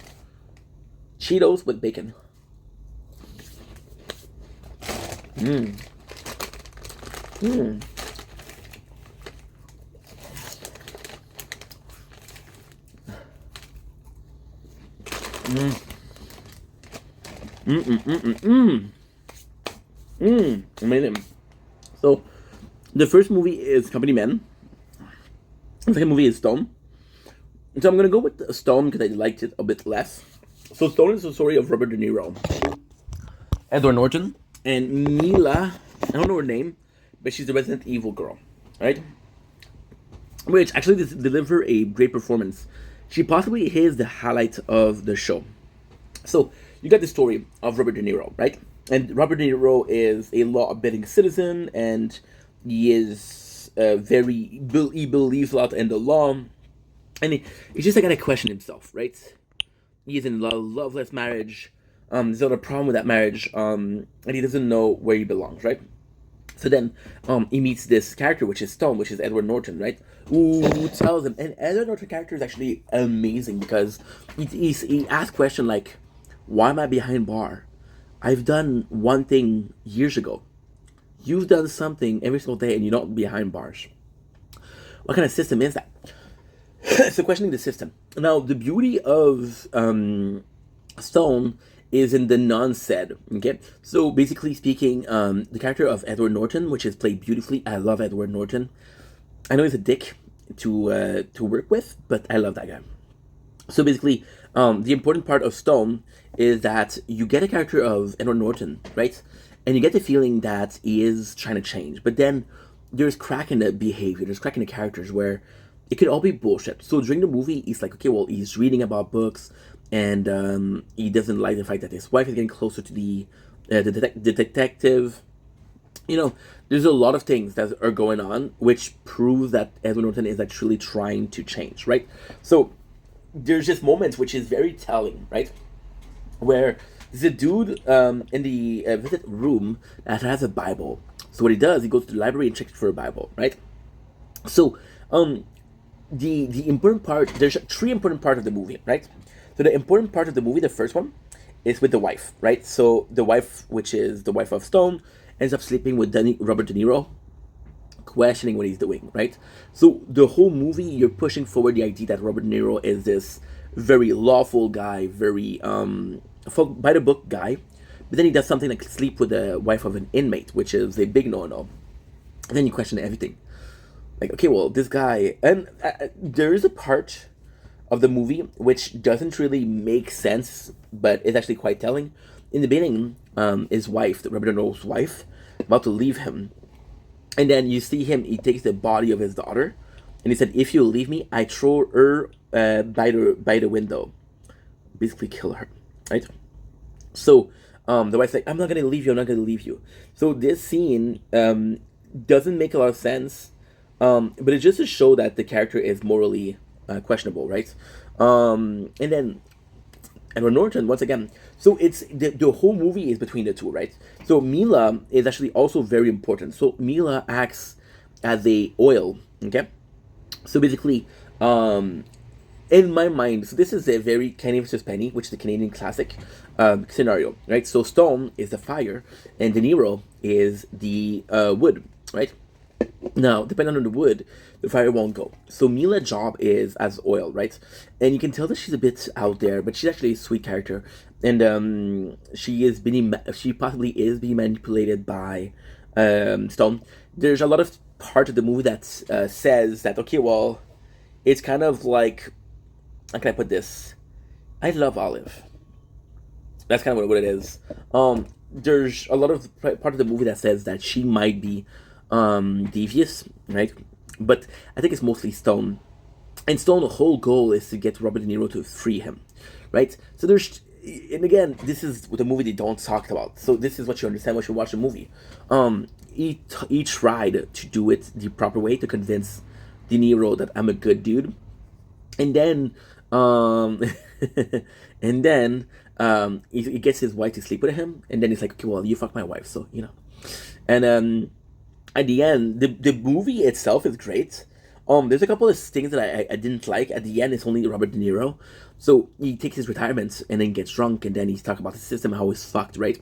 A: Cheetos with bacon. Mmm. Mmm. Mmm. Mmm. Mmm. Mmm. Mmm. Amazing. So, the first movie is Company Men. The second movie is Stone. So I'm gonna go with Stone because I liked it a bit less. So Stone is the story of Robert De Niro, Edward Norton, and Mila. I don't know her name, but she's the Resident Evil girl, right? Which actually deliver a great performance. She possibly is the highlight of the show. So you got the story of Robert De Niro, right? And Robert De Niro is a law-abiding citizen, and he is he believes a lot in the law, and he's just like gotta question himself, right? He's in a loveless marriage. There's not a problem with that marriage, and he doesn't know where he belongs, right? So then, he meets this character, which is Stone, which is Edward Norton, right? Who tells him, and Edward Norton character is actually amazing because he asks question like, "Why am I behind bar? I've done one thing years ago. You've done something every single day, and you're not behind bars. What kind of system is that?" So questioning the system. Now, the beauty of Stone is in the non-said. Okay, so basically speaking, the character of Edward Norton, which is played beautifully. I love Edward Norton. I know he's a dick to work with, but I love that guy. So basically, the important part of Stone is that you get a character of Edward Norton, right? And you get the feeling that he is trying to change, but then there's crack in the behavior, there's crack in the characters where it could all be bullshit. So during the movie, he's like, okay, well, he's reading about books, and he doesn't like the fact that his wife is getting closer to the detective. You know, there's a lot of things that are going on, which proves that Edward Norton is actually trying to change, right? So there's just moments which is very telling, right? Where there's a dude in the visit room that has a Bible. So what he does, he goes to the library and checks for a Bible, right? So the important part, there's three important parts of the movie, right? So the important part of the movie, the first one, is with the wife, right? So the wife, which is the wife of Stone, ends up sleeping with Robert De Niro, questioning what he's doing, right? So the whole movie, you're pushing forward the idea that Robert De Niro is this very lawful guy, very by the book guy, but then he does something like sleep with the wife of an inmate, which is a big no-no. And then you question everything. Like, okay, well, this guy, and there is a part of the movie which doesn't really make sense, but it's actually quite telling. In the beginning, his wife, Robert De Niro's wife, about to leave him, and then you see him. He takes the body of his daughter, and he said, "If you leave me, I throw her by the window, basically kill her." Right? So the wife's like, "I'm not gonna leave you. I'm not gonna leave you." So this scene doesn't make a lot of sense, but it's just to show that the character is morally questionable, right? And then Edward Norton once again. So it's the whole movie is between the two, right? So Mila is actually also very important. So Mila acts as a oil, okay? So basically, in my mind, so this is a very Kenny versus Penny, which is the Canadian classic scenario, right? So Stone is the fire, and De Niro is the wood, right? Now, depending on the wood, the fire won't go. So Mila's job is as oil, right? And you can tell that she's a bit out there, but she's actually a sweet character, and she possibly is being manipulated by Stone. There's a lot of part of the movie that says that, okay, well, it's kind of like, how can I put this? I love Olive. That's kind of what it is. There's a lot of part of the movie that says that she might be devious, right? But I think it's mostly Stone. And Stone, the whole goal is to get Robert De Niro to free him, right? So there's, and again, this is the movie they don't talk about. So this is what you understand when you watch the movie. He tried to do it the proper way to convince De Niro that I'm a good dude, and then and then he gets his wife to sleep with him, and then he's like, okay, well, you fuck my wife, so you know. And at the end, the movie itself is great. There's a couple of things that I didn't like. At the end, it's only Robert De Niro, so he takes his retirement and then gets drunk, and then he's talking about the system, how it's fucked, right?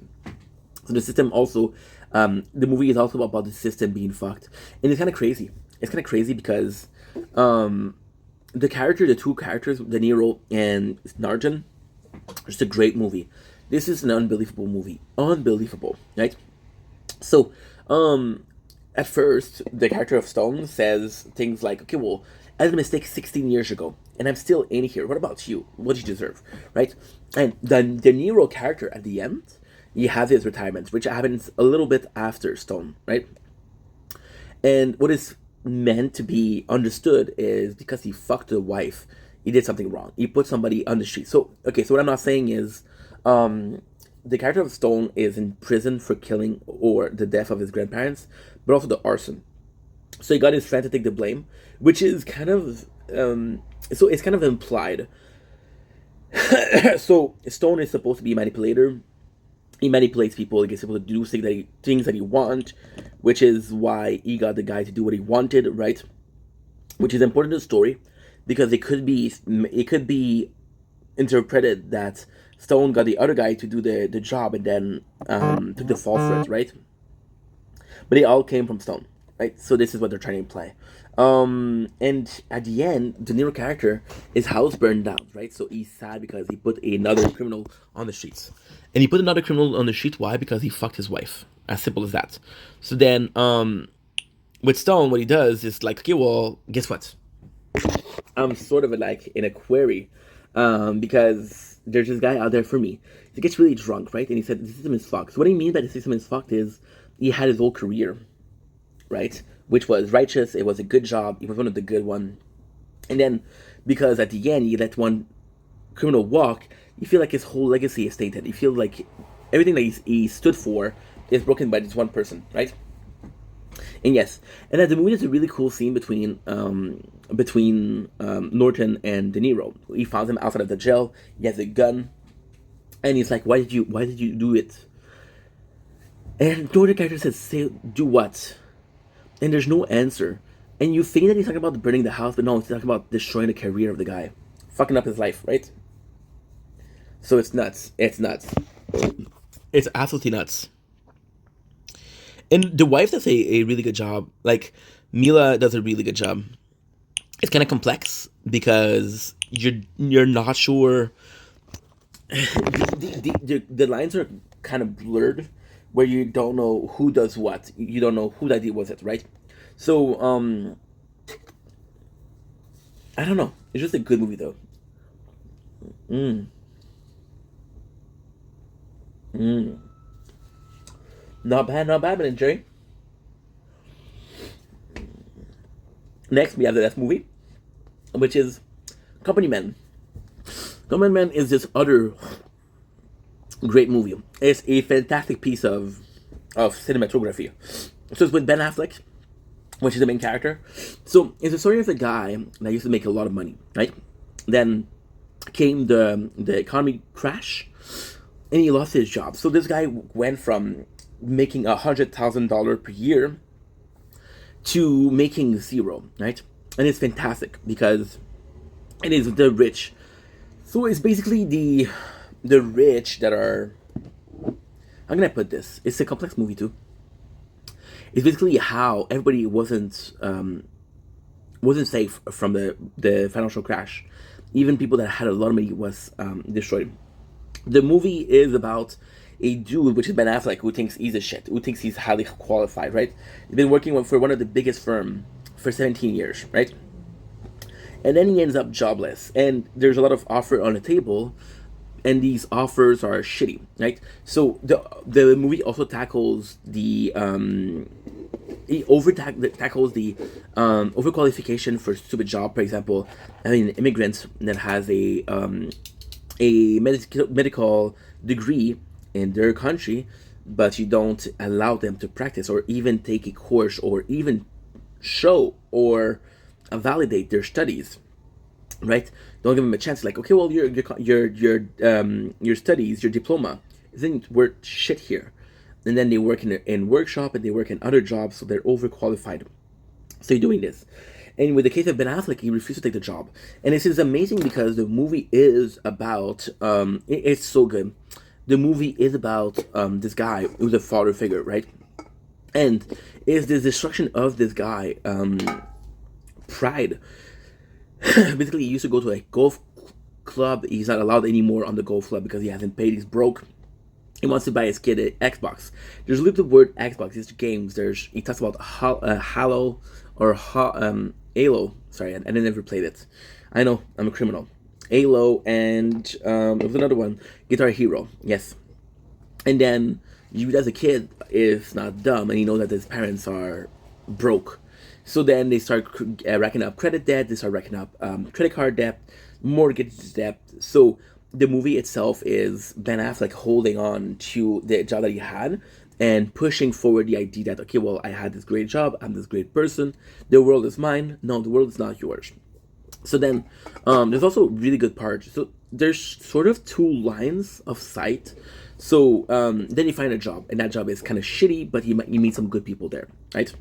A: So the system also, the movie is also about the system being fucked, and it's kind of crazy. It's kind of crazy because the two characters, De Niro and Narjan, it's a great movie. This is an unbelievable movie, unbelievable, right? So, at first, the character of Stone says things like, okay, well, I had a mistake 16 years ago, and I'm still in here. What about you? What do you deserve, right? And the De Niro character at the end, he has his retirement, which happens a little bit after Stone, right? And what is meant to be understood is because he fucked a wife, he did something wrong. He put somebody on the street. So, okay, so what I'm not saying is, the character of Stone is in prison for killing or the death of his grandparents, but also the arson. So he got his friend to take the blame, which is kind of so it's kind of implied. So Stone is supposed to be a manipulator. He manipulates people. He gets people to do things that he want, which is why he got the guy to do what he wanted, right? Which is important to the story because it could be interpreted that Stone got the other guy to do the job and then took the fall for it, right? But they all came from Stone, right? So this is what they're trying to imply. And at the end, De Niro character, his house burned down, right? So he's sad because he put another criminal on the streets. And he put another criminal on the streets, why? Because he fucked his wife. As simple as that. So then, with Stone, what he does is like, okay, well, guess what? I'm sort of like in a query, because there's this guy out there for me. He gets really drunk, right? And he said, the system is fucked. So what he means by the system is fucked is he had his whole career, right? Which was righteous. It was a good job. He was one of the good one. And then, because at the end, he let one criminal walk, you feel like his whole legacy is tainted. You feel like everything that he stood for is broken by this one person, right? And yes, and at the movie, there's a really cool scene between Norton and De Niro. He found him outside of the jail. He has a gun, and he's like, "Why did you do it?" And Norton character says, "Say, do what?" And there's no answer. And you think that he's talking about burning the house, but no, he's talking about destroying the career of the guy, fucking up his life, right? So it's nuts. It's nuts. It's absolutely nuts. And the wife does a really good job. Like, Mila does a really good job. It's kind of complex because you're not sure. The lines are kind of blurred, where you don't know who does what. You don't know who that did was it, right? So I don't know. It's just a good movie though. Not bad, but enjoy. Next, we have the last movie, which is Company Men. Company Men is this other great movie. It's a fantastic piece of cinematography. So it's with Ben Affleck, which is the main character. So it's a story of a guy that used to make a lot of money, right? Then came the economy crash, and he lost his job. So this guy went from making $100,000 per year to making zero, right? And it's fantastic because it is the rich. So it's basically the rich that are. How can I put this? It's a complex movie too. It's basically how everybody wasn't safe from the financial crash. Even people that had a lot of money was destroyed. The movie is about a dude, which is Ben Affleck, who thinks he's a shit, who thinks he's highly qualified, right? He's been working for one of the biggest firms for 17 years, right? And then he ends up jobless, and there's a lot of offer on the table, and these offers are shitty, right? So the movie also tackles the tackles the overqualification for stupid job. For example, I mean, immigrants that has a medical degree in their country, but you don't allow them to practice or even take a course or even show or validate their studies, right? Don't give them a chance. Like, okay, well, your studies, your diploma isn't worth shit here. And then they work in workshop and they work in other jobs, so they're overqualified. So you're doing this. And with the case of Ben Affleck, he refused to take the job. And this is amazing because the movie is about, it's so good. The movie is about this guy who's a father figure, right? And it's the destruction of this guy, pride. Basically, he used to go to a golf club. He's not allowed anymore on the golf club because he hasn't paid. He's broke. He wants to buy his kid an Xbox. There's a little word Xbox. It's games. He talks about Halo or Halo. Sorry, I never played it. I know, I'm a criminal. Halo and there was another one, Guitar Hero. Yes. And then you as a kid is not dumb and you know that his parents are broke. So then they start racking up credit debt. They start racking up credit card debt, mortgage debt. So the movie itself is Ben Affleck holding on to the job that he had and pushing forward the idea that, okay, well, I had this great job. I'm this great person. The world is mine. No, the world is not yours. So then there's also really good parts. So there's sort of two lines of sight. So then you find a job, and that job is kind of shitty, but you meet some good people there, right?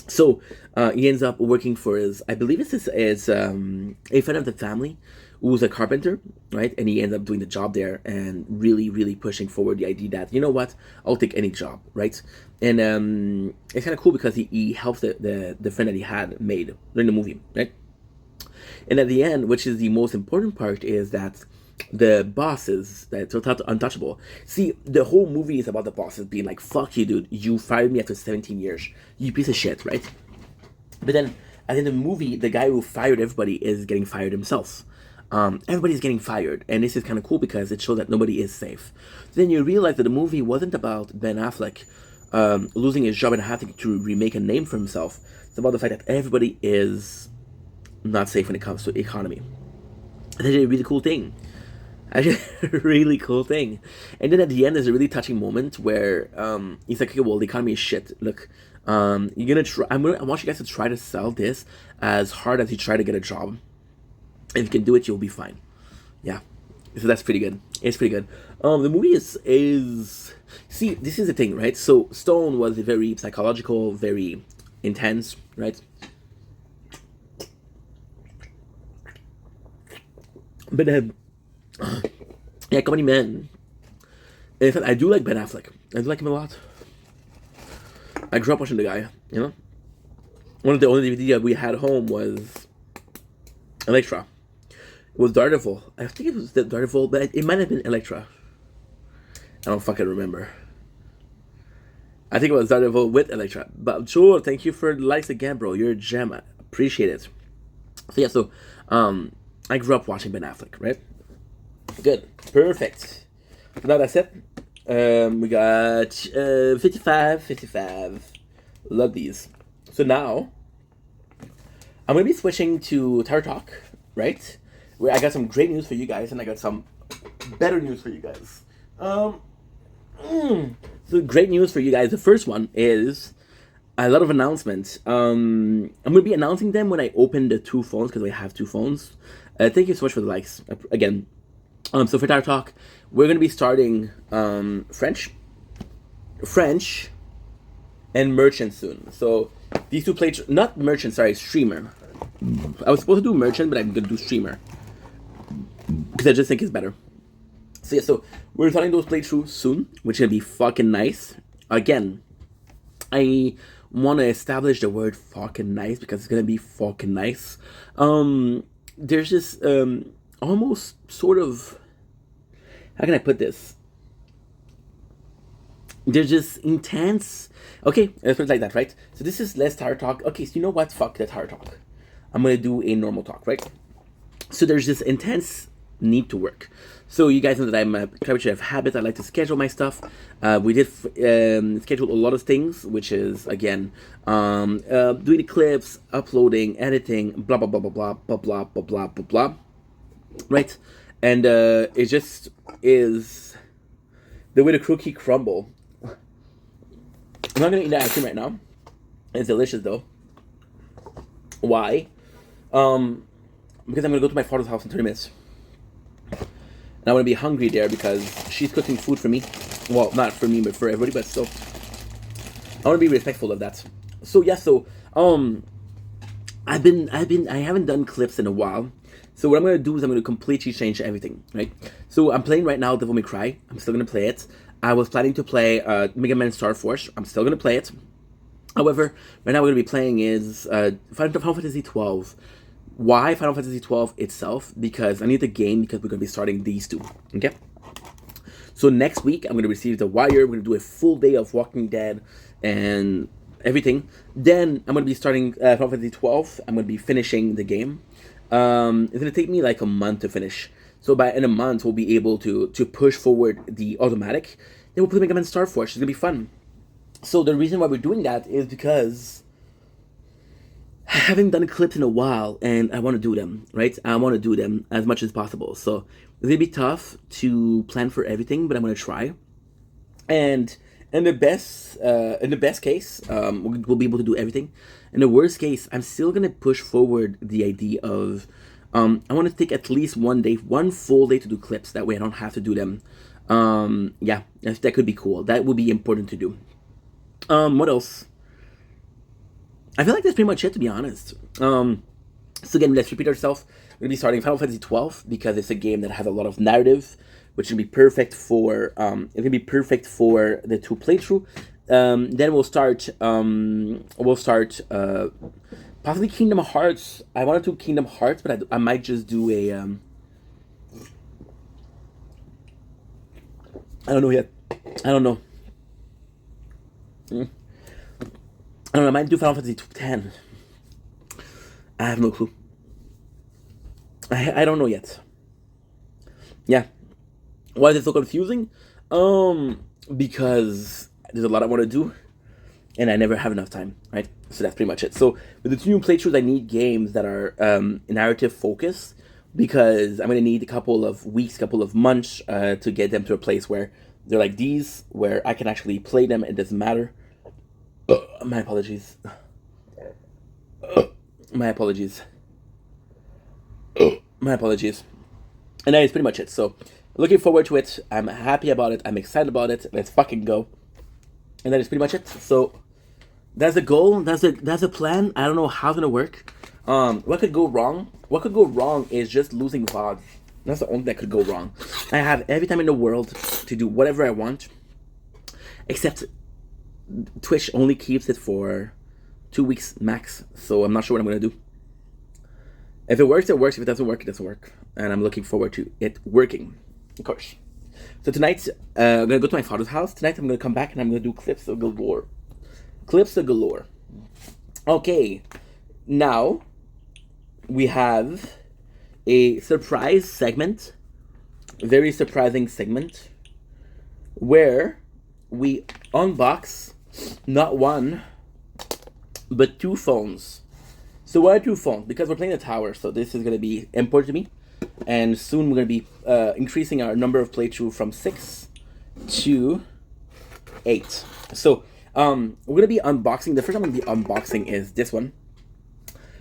A: So he ends up working for I believe it's a friend of the family who's a carpenter, right? And he ends up doing the job there and really, really pushing forward the idea that, you know what, I'll take any job, right? And it's kind of cool because he helps the friend that he had made during the movie, right? And at the end, which is the most important part, is that the bosses, that's untouchable. See, the whole movie is about the bosses being like, fuck you, dude, you fired me after 17 years, you piece of shit, right? But then at the end of the movie, the guy who fired everybody is getting fired himself. Everybody's getting fired, and this is kind of cool because it shows that nobody is safe. Then you realize that the movie wasn't about Ben Affleck losing his job and having to remake a name for himself. It's about the fact that everybody is not safe when it comes to economy. And that's a really cool thing. Actually, a really cool thing. And then at the end, there's a really touching moment where he's like, okay, well, the economy is shit. Look, you're gonna try. I want you guys to try to sell this as hard as you try to get a job. If you can do it, you'll be fine. Yeah. So that's pretty good. It's pretty good. The movie is see, this is the thing, right? So Stone was very psychological, very intense, right? But yeah, Company Man. In fact, I do like Ben Affleck. I do like him a lot. I grew up watching the guy, you know? One of the only DVD that we had home was Elektra. It was Daredevil. I think it was the Daredevil, but it might have been Elektra. I don't fucking remember. I think it was Daredevil with Elektra. But sure, thank you for the likes again, bro. You're a gem. I appreciate it. So yeah, so I grew up watching Ben Affleck, right? Good. Perfect. So now that's it. We got 55. Love these. So now I'm going to be switching to Tower Talk, right? Where I got some great news for you guys and I got some better news for you guys. So great news for you guys. The first one is a lot of announcements. I'm gonna be announcing them when I open the 2 phones because I have 2 phones. Thank you so much for the likes again. So for Tire Talk, we're gonna be starting French, and merchant soon. So these 2 plates, not merchant, sorry, streamer. I was supposed to do merchant, but I'm gonna do streamer because I just think it's better. So yeah, so we're starting those playthroughs soon, which is gonna be fucking nice. Again, I want to establish the word fucking nice because it's gonna be fucking nice. There's this almost sort of, how can I put this? There's this intense. Okay, let's put it like that, right? So this is less Tire Talk. Okay, so you know what? Fuck the Tire Talk. I'm gonna do a normal talk, right? So there's this intense need to work. So you guys know that I'm a creature of habit. I like to schedule my stuff. We did schedule a lot of things, which is again doing the clips, uploading, editing, blah blah blah blah blah blah blah blah blah blah blah. Right, and it just is the way the cookie crumble. I'm not gonna eat that ice cream right now. It's delicious though. Why? Because I'm gonna go to my father's house in 30 minutes. And I'm gonna be hungry there because she's cooking food for me. Well, not for me, but for everybody, but still. I wanna be respectful of that. So yeah, so I haven't done clips in a while. So what I'm gonna do is I'm gonna completely change everything, right? So I'm playing right now Devil May Cry. I'm still gonna play it. I was planning to play Mega Man Star Force. I'm still gonna play it. However, right now we're gonna be playing is Final Fantasy 12. Why Final Fantasy 12 itself? Because I need the game because we're gonna be starting these 2. Okay. So next week I'm gonna receive The Wire. We're gonna do a full day of Walking Dead and everything. Then I'm gonna be starting Final Fantasy 12. I'm gonna be finishing the game. It's gonna take me like a month to finish. So in a month we'll be able to push forward the automatic. Then we'll play Mega Man Star Force. It's gonna be fun. So the reason why we're doing that is because I haven't done clips in a while, and I want to do them, right? I want to do them as much as possible. So it's gonna be tough to plan for everything, but I'm gonna try. And in the best case, we'll be able to do everything. In the worst case, I'm still gonna push forward the idea of I want to take at least one full day to do clips. That way I don't have to do them. Yeah, that could be cool. That would be important to do. What else? I feel like that's pretty much it, to be honest. So again, let's repeat ourselves. We're gonna be starting Final Fantasy 12 because it's a game that has a lot of narrative, which will be perfect for it's gonna be perfect for the 2 playthrough. Then we'll start possibly Kingdom Hearts. I want to do Kingdom Hearts, but I might just do a I don't know yet. I don't know. I don't know, I might do Final Fantasy 10. I have no clue. I don't know yet. Yeah. Why is it so confusing? Because there's a lot I want to do, and I never have enough time, right? So that's pretty much it. So with the 2 new playthroughs, I need games that are narrative focused, because I'm going to need a couple of weeks, couple of months to get them to a place where they're like these, where I can actually play them. It doesn't matter. My apologies. My apologies. My apologies. And that is pretty much it. So, looking forward to it. I'm happy about it. I'm excited about it. Let's fucking go. And that is pretty much it. So, that's the goal. That's the plan. I don't know how it's gonna work. What could go wrong? What could go wrong is just losing VOD. That's the only thing that could go wrong. I have every time in the world to do whatever I want, except Twitch only keeps it for 2 weeks max. So I'm not sure what I'm gonna do. If it works, it works. If it doesn't work, it doesn't work. And I'm looking forward to it working, of course. So tonight, I'm gonna go to my father's house. Tonight, I'm gonna come back and I'm gonna do clips of galore. Clips of galore. Okay, now we have a surprise segment, very surprising segment, where we unbox not 1, but 2 phones. So why 2 phones? Because we're playing the tower, so this is going to be important to me. And soon we're going to be increasing our number of playthrough from 6 to 8. So We're gonna be unboxing. The first one I'm gonna be unboxing is this one.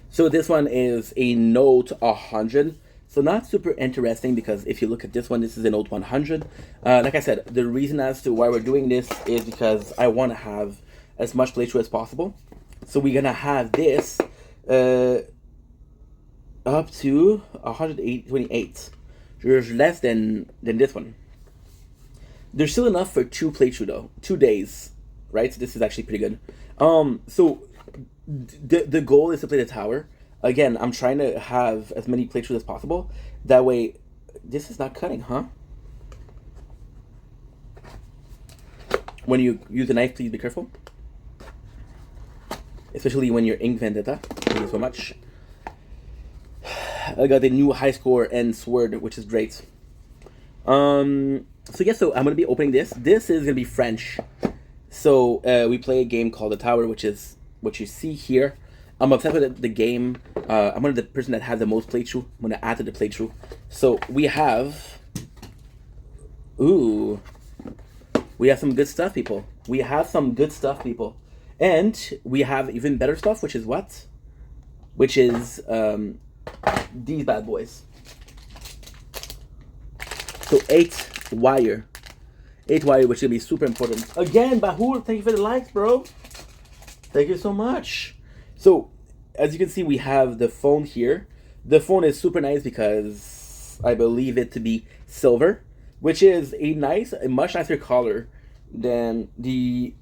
A: So this one is a Note 100. So not super interesting because if you look at this one, this is a Note 100. Like I said, the reason as to why we're doing this is because I want to have as much playthrough as possible. So we're gonna have this up to 128. There's less than this one. There's still enough for 2 playthrough though, 2 days, right? So this is actually pretty good. So the goal is to play the tower. Again, I'm trying to have as many playthroughs as possible. That way, this is not cutting, huh? When you use a knife, please be careful. Especially when you're in Vendetta. Thank you so much. I got the new high score and sword, which is great. So yeah, so I'm gonna be opening this. This is gonna be French. So we play a game called The Tower, which is what you see here. I'm obsessed with the game. I'm one of the person that has the most playthrough. I'm gonna add to the playthrough. So we have, we have some good stuff, people. We have some good stuff, people, and we have even better stuff, which is what? Which is these bad boys. So 8 wire, which is gonna be super important. Again, Bahul, thank you for the likes, bro. Thank you so much. So, as you can see, we have the phone here. The phone is super nice because I believe it to be silver, which is a much nicer color than the...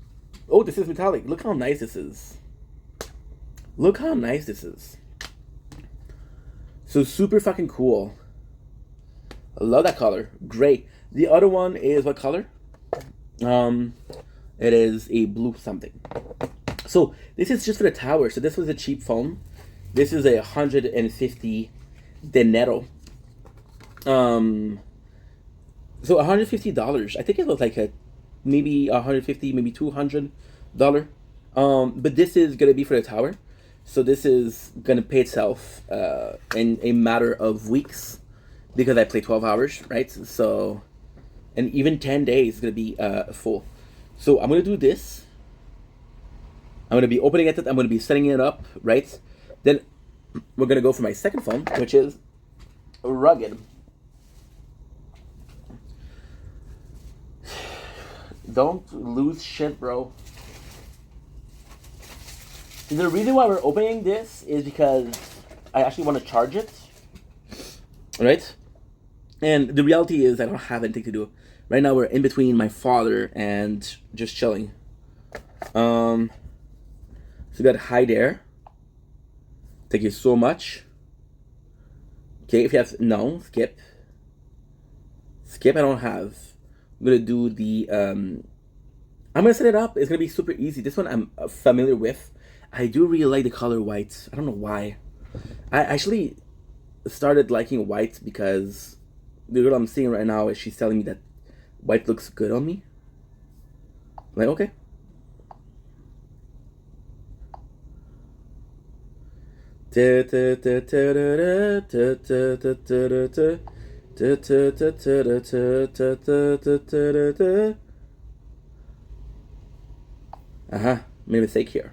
A: Oh, this is metallic. Look how nice this is. Look how nice this is. So, super fucking cool. I love that color. Great. The other one is what color? It is a blue something. So this is just for the tower. So this was a cheap phone. This is a 150 dinero. So $150. I think it was like maybe 150, maybe $200. But this is gonna be for the tower. So this is gonna pay itself in a matter of weeks because I play 12 hours, right? So, and even 10 days is gonna be full. So I'm gonna do this. I'm going to be opening it, I'm going to be setting it up, right? Then we're going to go for my second phone, which is rugged. Don't lose shit, bro. The reason why we're opening this is because I actually want to charge it, right? And the reality is I don't have anything to do. Right now we're in between my father and just chilling. So we got hi there. Thank you so much. Okay, if you have no, skip. Skip I don't have. I'm gonna do the I'm gonna set it up. It's gonna be super easy. This one I'm familiar with. I do really like the color white. I don't know why. I actually started liking white because the girl I'm seeing right now is she's telling me that white looks good on me. I'm like, okay. Made a mistake here.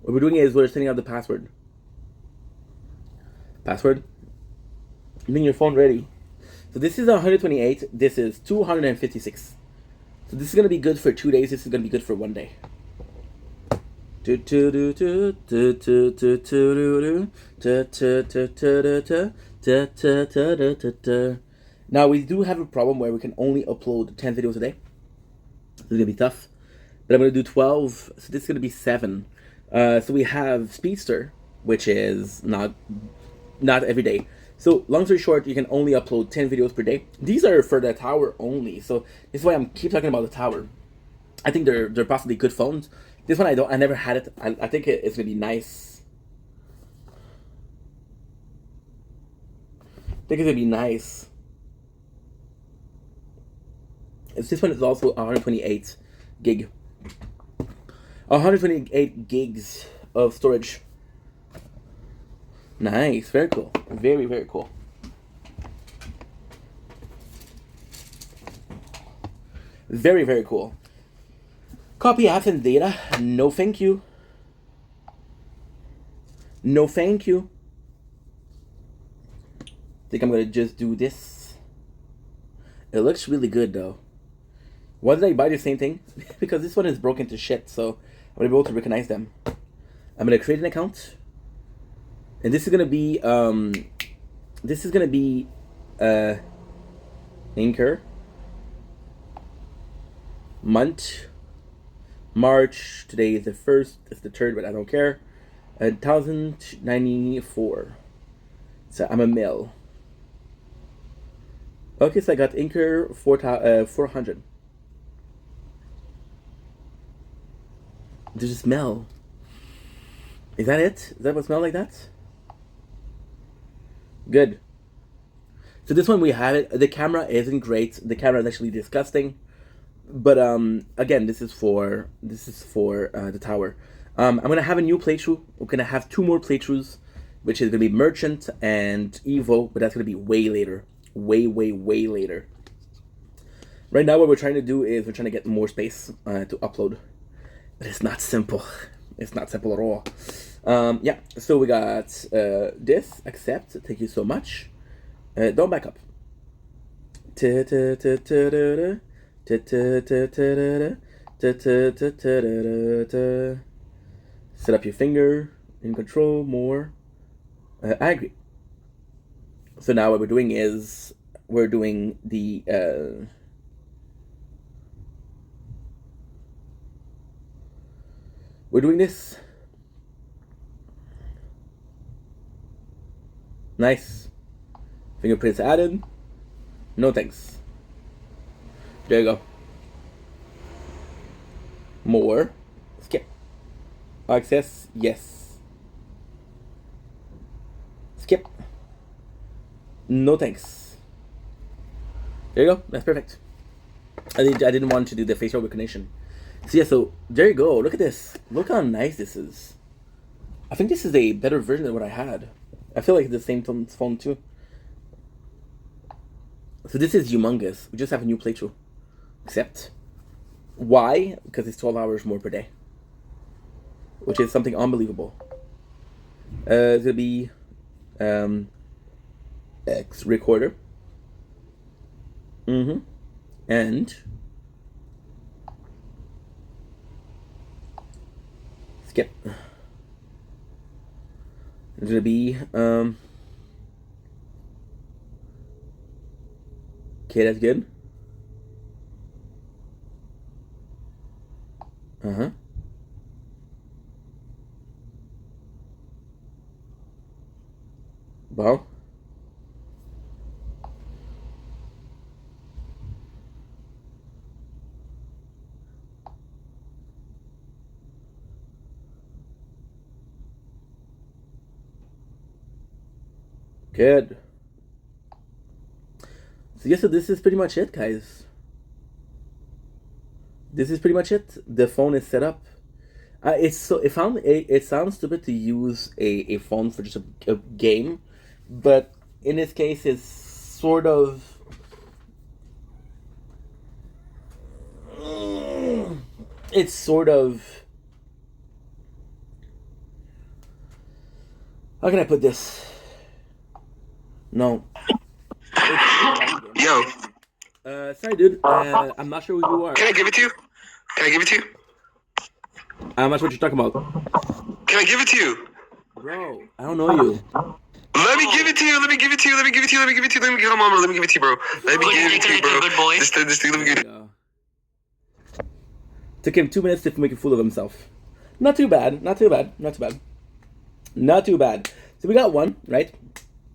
A: What we're doing is we're setting up the password. Password. Getting your phone ready. So this is 128. This is 256. So this is gonna be good for 2 days. This is gonna be good for 1 day. Now we do have a problem where we can only upload 10 videos a day. This is gonna be tough, but I'm gonna do 12. So this is gonna be 7. So we have Speedster, which is not every day. So long story short, you can only upload 10 videos per day. These are for the tower only. So this is why I'm keep talking about the tower. I think they're possibly good phones. This one I never had it. I think it's gonna be nice. I think it's gonna be nice. This one is also 128 gig. 128 gigs of storage. Nice, very cool. Very, very cool. Very, very cool. Copy apps and data. No thank you. No thank you. I think I'm gonna just do this. It looks really good though. Why did I buy the same thing? Because this one is broken to shit, so I'm gonna be able to recognize them. I'm gonna create an account. And this is gonna be Anchor. Month. March. Today is the 1st, it's the 3rd, but I don't care. 1094. So I'm a male. Okay, so I got Anchor 400. There's a smell. Is that it? Is that what smells like that? Good. So this one we have it. The camera isn't great. The camera is actually disgusting. But again, this is for the tower. I'm gonna have a new playthrough. We're gonna have 2 more playthroughs, which is gonna be Merchant and Evo, but that's gonna be way later. Way later. Right now what we're trying to do is we're trying to get more space to upload. But it's not simple. It's not simple at all. Yeah, so we got this, accept, thank you so much. Don't back up. Set up your finger, in control, more. I agree. So now what we're doing is, we're doing the, we're doing this. Nice. Fingerprints added. No thanks. There you go. More. Skip. Access. Yes. Skip. No thanks. There you go. That's perfect. I didn't want to do the facial recognition. So yeah, so there you go. Look at this. Look how nice this is. I think this is a better version than what I had. I feel like it's the same phone too. So this is humongous. We just have a new playthrough. Except, why? Because it's 12 hours more per day. Which is something unbelievable. It's gonna be X recorder. And skip. It's gonna be okay, that's good. Well, good. So yeah, so this is pretty much it, guys. This is pretty much it. The phone is set up. It sounds stupid to use a phone for just a game, but in this case, it's sort of. It's sort of. How can I put this? No.
K: Yo.
A: Sorry, dude. I'm not sure who you are.
K: Can I give it to you? Can I give it to you?
A: I'm not sure what you're talking about.
K: Can I give it to you?
A: Bro, I don't know you.
K: Let me give it to you. Let me give it to you. Let me give it to you. Let me give it to you. Let me come on, bro. Let me give it to you, bro. Let me give it to you, bro. Good boy. Just let me give it.
A: Took him 2 minutes to make a fool of himself. Not too bad. Not too bad. Not too bad. Not too bad. So we got one, right?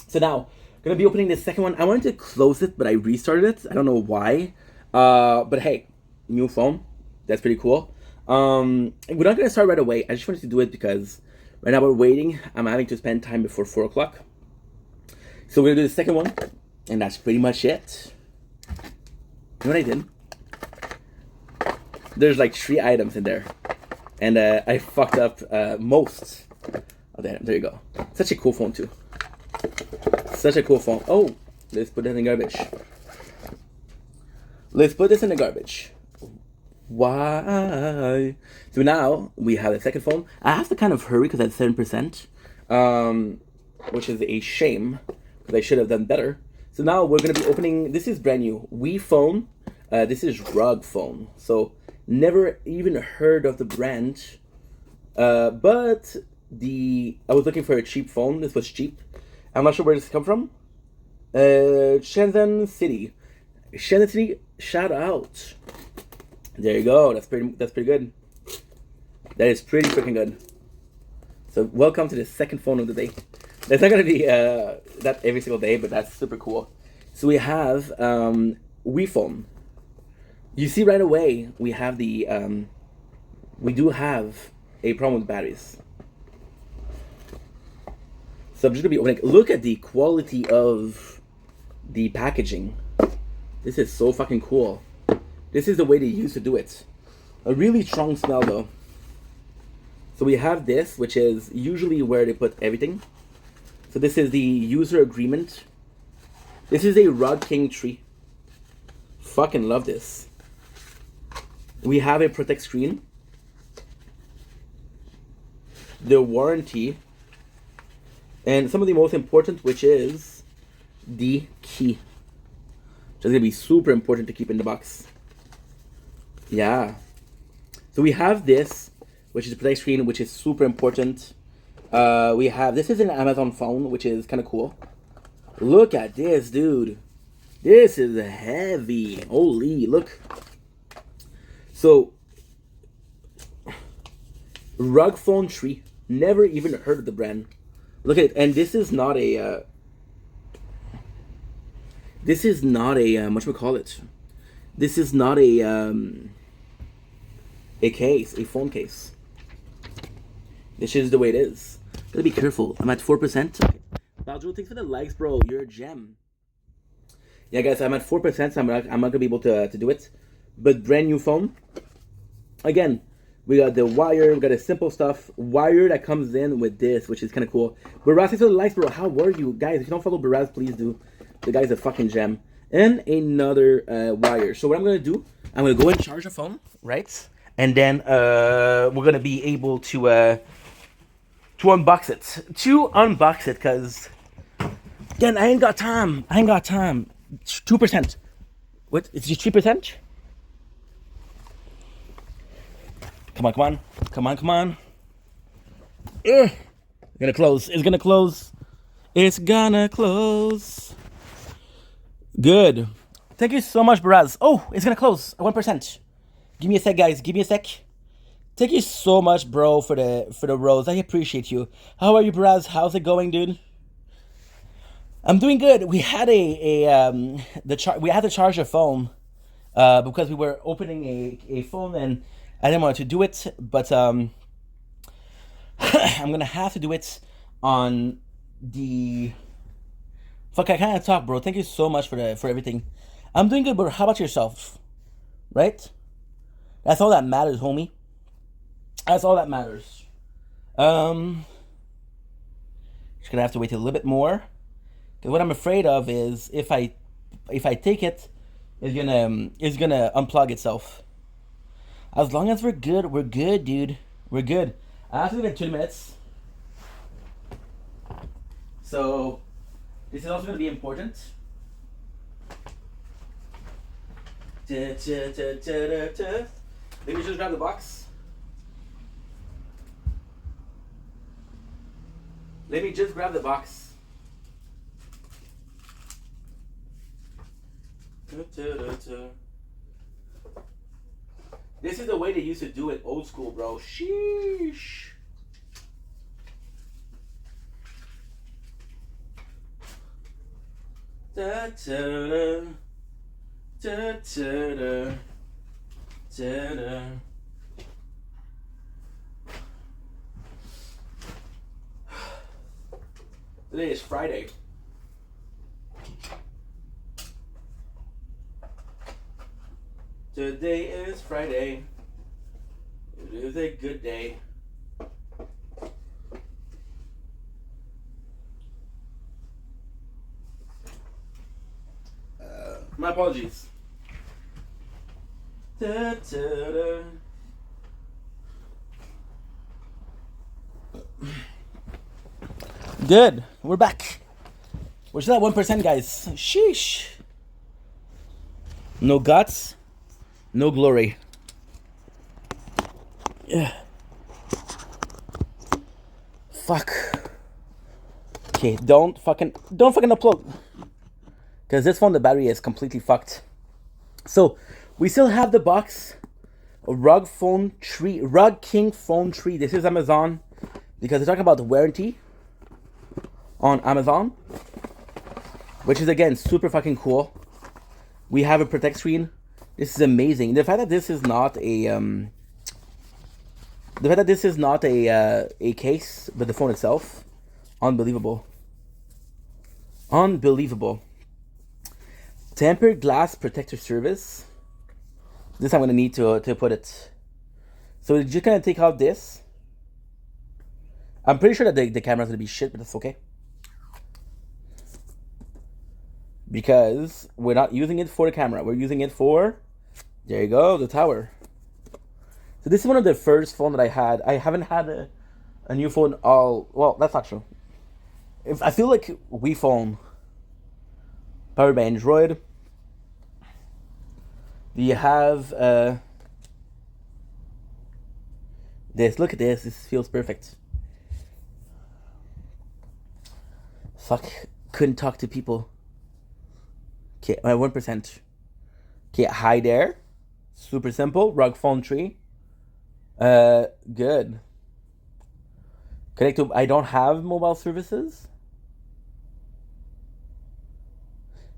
A: So now, gonna be opening the second one. I wanted to close it, but I restarted it. I don't know why. But hey, new phone. That's pretty cool. We're not gonna start right away. I just wanted to do it because right now we're waiting. I'm having to spend time before 4 o'clock. So we're gonna do the second one, and that's pretty much it. You know what I did? There's like 3 items in there, and I fucked up most. Oh damn! There you go. Such a cool phone too. Such a cool phone. Oh, let's put that in the garbage. Let's put this in the garbage. Why? So now we have the second phone. I have to kind of hurry because I have 7%, which is a shame because I should have done better. So now we're going to be opening, this is brand new, Wii Phone. This is Rug Phone. So never even heard of the brand, but I was looking for a cheap phone. This was cheap. I'm not sure where this come from. Shenzhen City. Shenzhen City, shout out. There you go. That's pretty good. That is pretty freaking good. So welcome to the second phone of the day. It's not gonna be that every single day, but that's super cool. So we have Wii Phone. You see right away we have the we do have a problem with batteries. So I'm just gonna be opening. Look at the quality of the packaging. This is so fucking cool. This is the way they used to do it. A really strong smell though. So we have this, which is usually where they put everything. So this is the user agreement. This is a Rug King tree. Fucking love this. We have a protect screen. The warranty. And some of the most important, which is the key. Which is going to be super important to keep in the box. Yeah. So we have this, which is a protect screen, which is super important. We have, this is an Amazon phone, which is kind of cool. Look at this, dude. This is heavy. Holy, look. So, Rug Phone Tree. Never even heard of the brand. Look at it, and this is not a, whatchamacallit? This is not a case, a phone case. This is the way it is. Gotta be careful. I'm at 4%. Okay. Baljo, thanks for the likes, bro. You're a gem. Yeah, guys, I'm at 4%, so I'm not gonna be able to do it. But brand new phone. Again, we got the wire, we got the simple stuff. Wire that comes in with this, which is kind of cool. Baraz, thanks for the likes, bro. How are you? Guys, if you don't follow Baraz, please do. The guy's a fucking gem. And another wire. So what I'm gonna do, I'm gonna go and charge the phone, right? And then we're gonna be able to unbox it. Cause again, I ain't got time. 2%. What? It's just 3%? Come on. It's gonna close. Good. Thank you so much, Baraz. Oh, it's gonna close at 1%. Give me a sec, guys. Thank you so much, bro, for the rose. I appreciate you. How are you, Baraz? How's it going, dude? I'm doing good. We had we had to charge a phone because we were opening a phone and I didn't want to do it, but I'm gonna have to do it on the. Fuck, I can't talk, bro. Thank you so much for everything. I'm doing good, bro. How about yourself? Right? That's all that matters, homie. That's all that matters. Just gonna have to wait a little bit more. Cause what I'm afraid of is if I take it, it's gonna unplug itself. As long as we're good, dude. We're good. I have to leave in 2 minutes. So this is also gonna be important. Let me just grab the box. This is the way they used to do it, old school, bro. Sheesh. Today is Friday. Today is Friday. It is a good day. My apologies. Da, da, da. Good. We're back. We're still at 1%, guys. Sheesh. No guts, no glory. Yeah. Fuck. Okay, don't fucking upload. Because this phone, the battery is completely fucked. So, we still have the box. Rug King phone tree. This is Amazon. Because they're talking about the warranty on Amazon. Which is, again, super fucking cool. We have a protect screen. This is amazing. The fact that this is not a a case, but the phone itself, unbelievable. Unbelievable. Tempered glass protector service. This I'm gonna need to put it. So we're just gonna take out this. I'm pretty sure that the camera's gonna be shit, but that's okay. Because we're not using it for the camera. We're using it for, there you go, the tower. So this is one of the first phone that I had. I haven't had a new phone well, that's not true. I feel like Wii phone powered by Android. Do you have this? Look at this. This feels perfect. Fuck. Couldn't talk to people. Okay, 1%. Okay, hi there. Super simple. Rug phone tree. Good. Connect to. I don't have mobile services.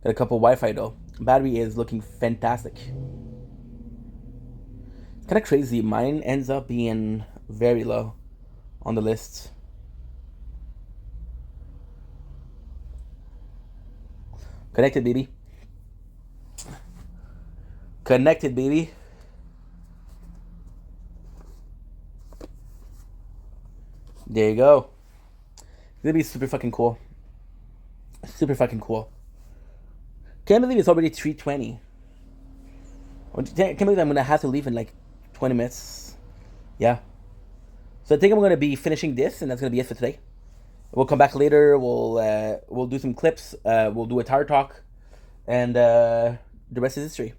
A: Got a couple Wi-Fi though. Battery is looking fantastic. It's kind of crazy. Mine ends up being very low on the list. Connected, baby. Connected, baby. There you go. It's gonna be super fucking cool. Super fucking cool. Can't believe it's already 3:20. Can't believe I'm gonna have to leave in like 20 minutes. Yeah. So I think I'm gonna be finishing this, and that's gonna be it for today. We'll come back later. We'll do some clips. We'll do a tire talk, and the rest is history.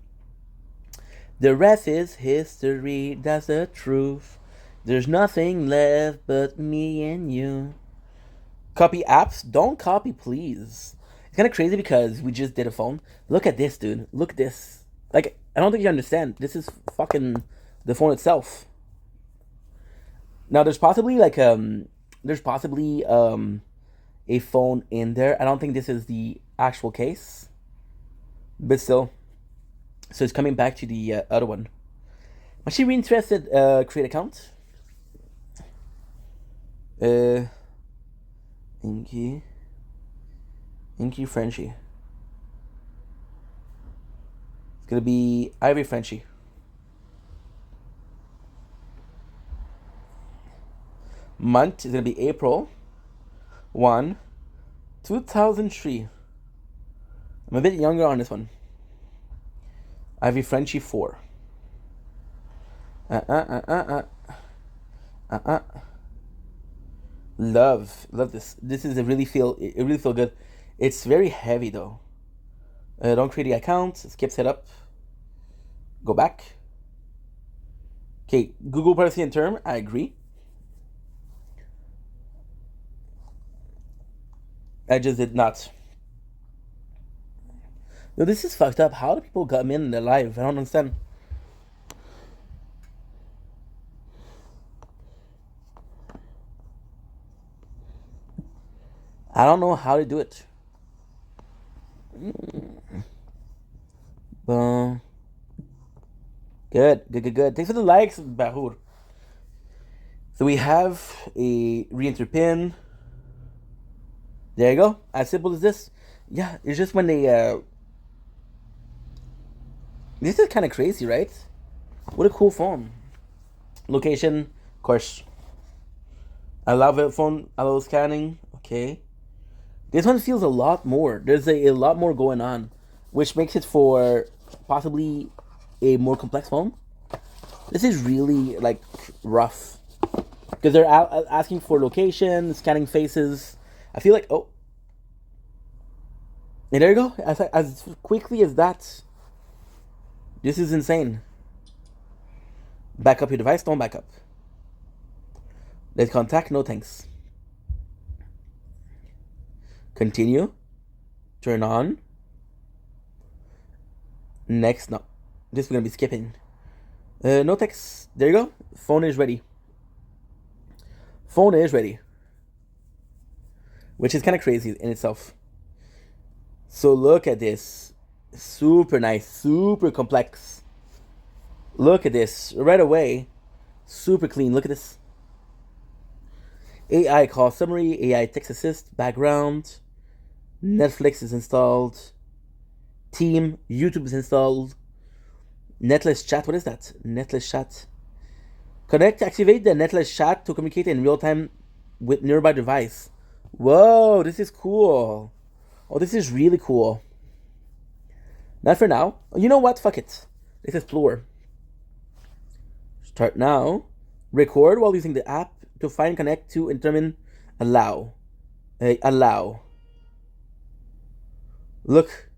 A: The rest is history. That's the truth. There's nothing left but me and you. Copy apps? Don't copy, please. It's kind of crazy because we just did a phone. Look at this, dude. Look at this. Like, I don't think you understand. This is fucking the phone itself. Now, there's possibly like a phone in there. I don't think this is the actual case, but still. So it's coming back to the other one. Was she really interested? Create account. Inky Frenchie. It's gonna be Ivy Frenchie. Month is gonna be April 1, 2003. I'm a bit younger on this one. Ivy Frenchie 4. Love this. This is it really feel good. It's very heavy though. Don't create the account. Skip setup. Go back. Okay, Google privacy and term. I agree. I just did not. No, this is fucked up. How do people come in their live? I don't understand. I don't know how to do it. Boom. Good. Thanks for the likes, Bahur. So we have a re-enter pin. There you go. As simple as this. Yeah, it's just when they this is kind of crazy, right? What a cool phone. Location, of course. I love it phone. I love scanning. Okay. This one feels a lot more. There's a lot more going on, which makes it for possibly a more complex phone. This is really like rough because they're asking for location, scanning faces. I feel like and there you go. As quickly as that. This is insane. Back up your device. Don't back up. Let's contact. No thanks. Continue. Turn on. Next. No. This we're gonna be skipping. No text. There you go. Phone is ready. Phone is ready. Which is kind of crazy in itself. So look at this. Super nice. Super complex. Look at this. Right away. Super clean. Look at this. AI call summary. AI text assist. Background. Netflix is installed. Team. YouTube is installed. Netless chat. What is that? Netless chat. Activate the Netless chat to communicate in real time with nearby device. Whoa, this is cool. Oh, this is really cool. Not for now. You know what? Fuck it. Let's explore. Start now. Record while using the app to find, connect to, and determine allow. Allow. Look.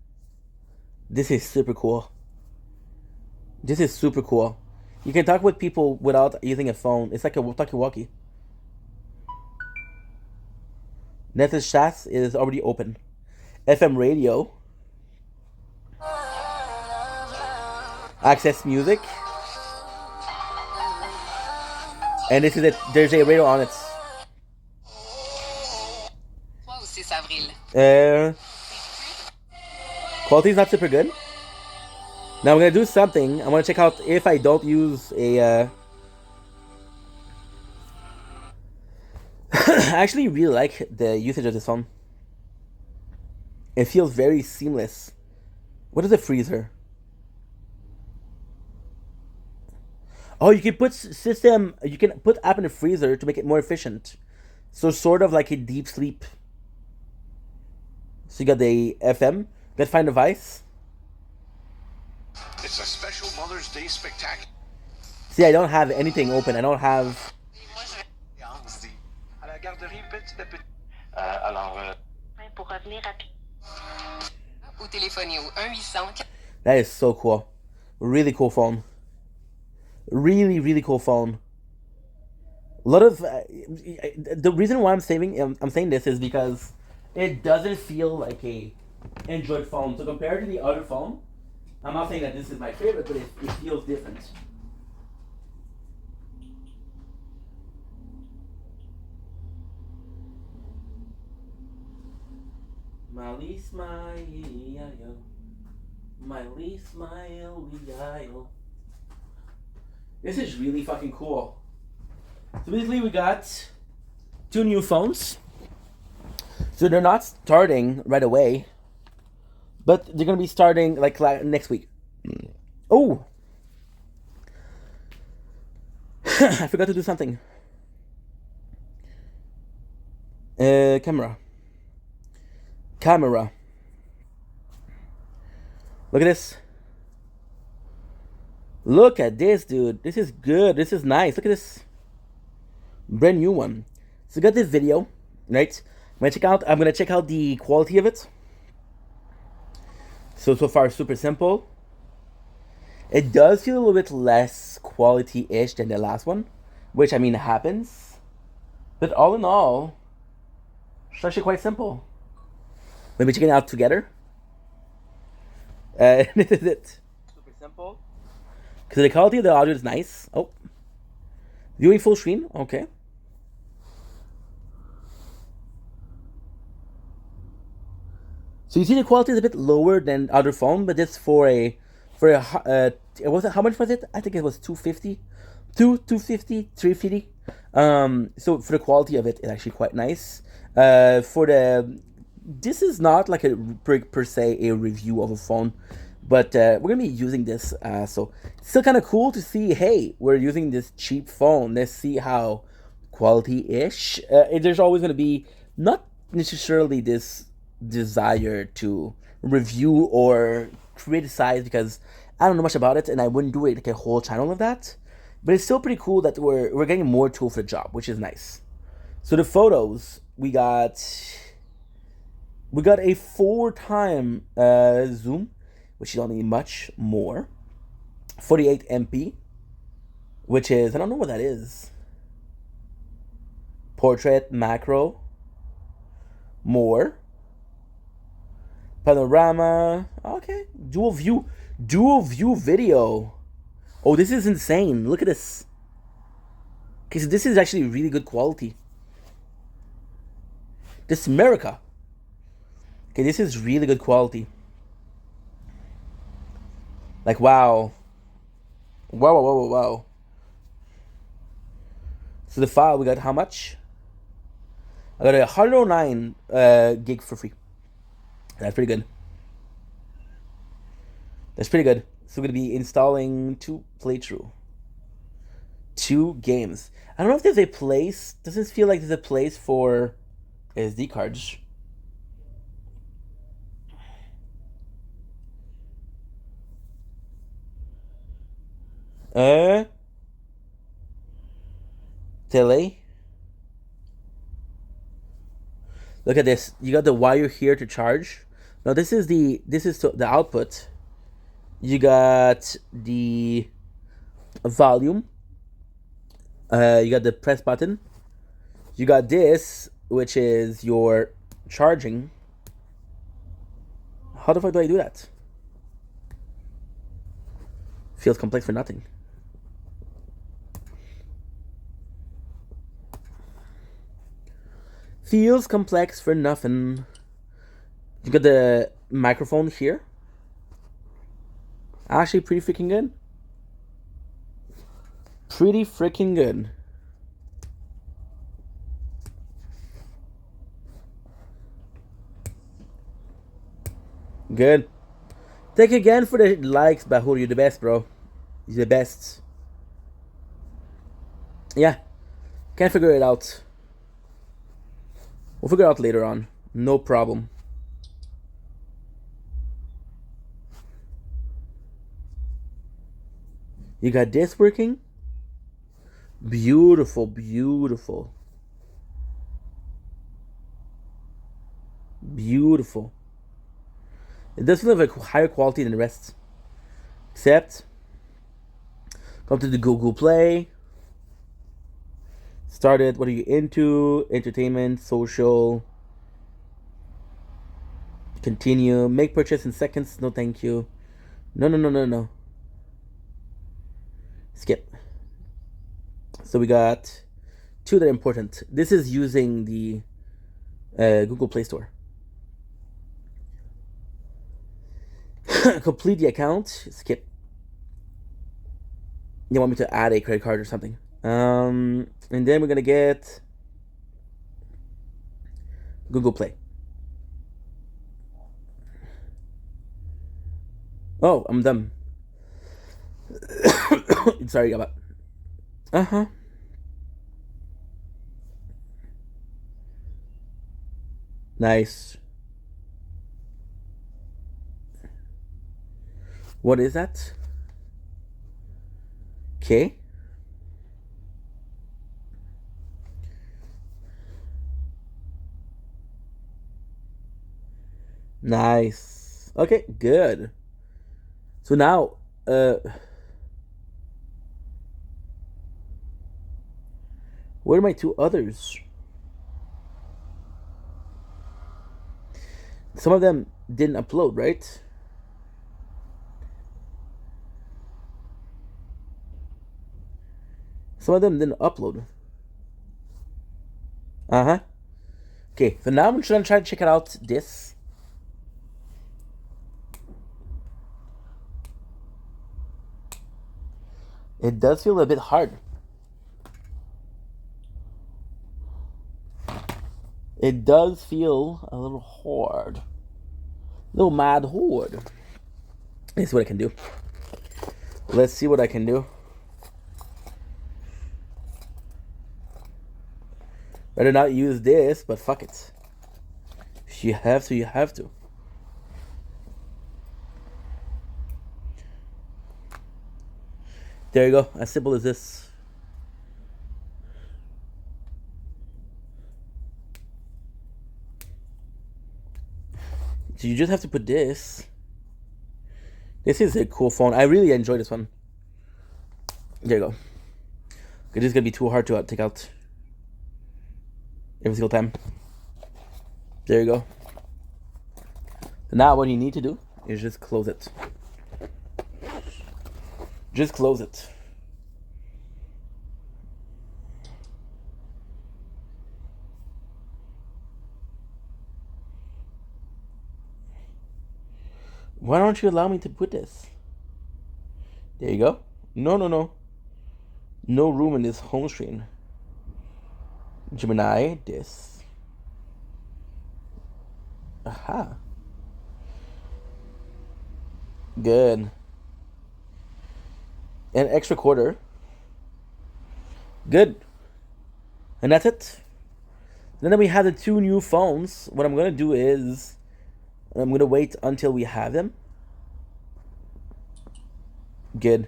A: This is super cool. This is super cool. You can talk with people without using a phone. It's like a talkie-walkie. Netflix chat is already open. FM radio. Access music. And this is it. There's a radio on it. Quality is not super good. Now I'm gonna do something. I'm gonna check out if I don't use a. I actually really like the usage of this phone. It feels very seamless. What is a freezer? Oh, you can put system. You can put app in the freezer to make it more efficient. So sort of like a deep sleep. So you got the FM. Got find device.
G: It's a special Mother's Day spectacular.
A: See, I don't have anything open. I don't have. That is so cool. Really cool phone. Really, really cool phone. A lot of the reason why I'm saying this is because it doesn't feel like a Android phone. So compared to the other phone, I'm not saying that this is my favorite, but it feels different. Miley smile, Miley smile. This is really fucking cool. So basically we got 2 new phones. So they're not starting right away, but they're gonna be starting like next week. Oh, I forgot to do something. Camera. Look at this. Look at this, dude. This is good. This is nice. Look at this. Brand new one. So got this video, right? I'm gonna check out the quality of it. So far super simple. It does feel a little bit less quality-ish than the last one, which I mean happens. But all in all, it's actually quite simple. Maybe checking it out together. This is it. Super simple. Because the quality of the audio is nice. Oh. Viewing full screen. Okay. So you see the quality is a bit lower than other phone, but it's for a how much was it? I think it was 250. 250, 350. So for the quality of it, it's actually quite nice. This is not like a per se a review of a phone, but we're gonna be using this. So it's still kind of cool to see. Hey, we're using this cheap phone. Let's see how quality-ish. There's always gonna be not necessarily this desire to review or criticize because I don't know much about it, and I wouldn't do it like a whole channel of that. But it's still pretty cool that we're getting more tool for the job, which is nice. So the photos, we got a 4x zoom, which you don't need much more. 48 MP, which is, I don't know what that is. Portrait, macro, more. Panorama, okay. Dual view video. Oh, this is insane. Look at this. Okay, so this is actually really good quality. This is America. Okay, this is really good quality. Like, wow. Wow. So the file, we got how much? I got 109 gig for free. That's pretty good. So we're going to be installing 2 playthrough. 2 games. I don't know if there's a place. Doesn't feel like there's a place for SD cards. Tele. Look at this. You got the wire here to charge. Now this is the output. You got the volume. You got the press button. You got this, which is your charging. How the fuck do I do that? Feels complex for nothing. Feels complex for nothing. You got the microphone here. Actually pretty freaking good. Pretty freaking good. Good. Thank you again for the likes, Bahur. You're the best, bro. You're the best. Yeah. Can't figure it out. We'll figure it out later on. No problem. You got this working? Beautiful. Beautiful. It does feel like higher quality than the rest. Except, come to the Google Play. Started. What are you into? Entertainment, social. Continue. Make purchase in seconds. No, thank you. No. Skip. So we got 2 that are important. This is using the Google Play Store. Complete the account. Skip. You want me to add a credit card or something? And then we're gonna get Google Play. Oh, I'm done. Sorry about. Nice. What is that? Okay. Nice. Okay, good. So now, where are my 2 others? Some of them didn't upload, right? Some of them didn't upload. Okay, so now I'm gonna try to check it out this. It does feel a bit hard. It does feel a little hard. A little mad hard. Let's see what I can do. Let's see what I can do. Better not use this, but fuck it. If you have to, you have to. There you go. As simple as this. So you just have to put this. This is a cool phone. I really enjoy this one. There you go. It's just gonna be too hard to take out every single time. There you go. Now what you need to do is just close it. Just close it. Why don't you allow me to put this? There you go. No. No room in this home screen. Gemini, this. Aha. Good. An extra quarter. Good. And that's it. Then we have the two new phones. What I'm going to do is I'm going to wait until we have them. Good.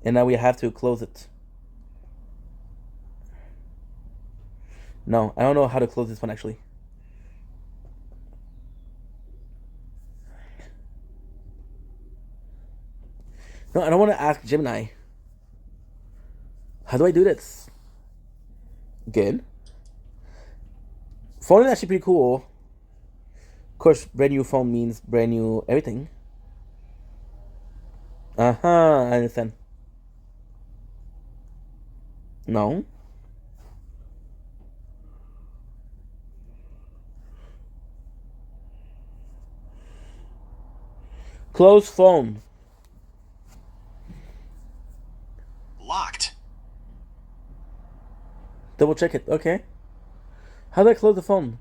A: And now we have to close it. No, I don't know how to close this one actually. No, I don't want to ask Gemini. How do I do this? Good. Phone is actually pretty cool. Of course, brand new phone means brand new everything. I understand. No. Close phone.
L: Locked.
A: Double check it. Okay. How do I close the phone?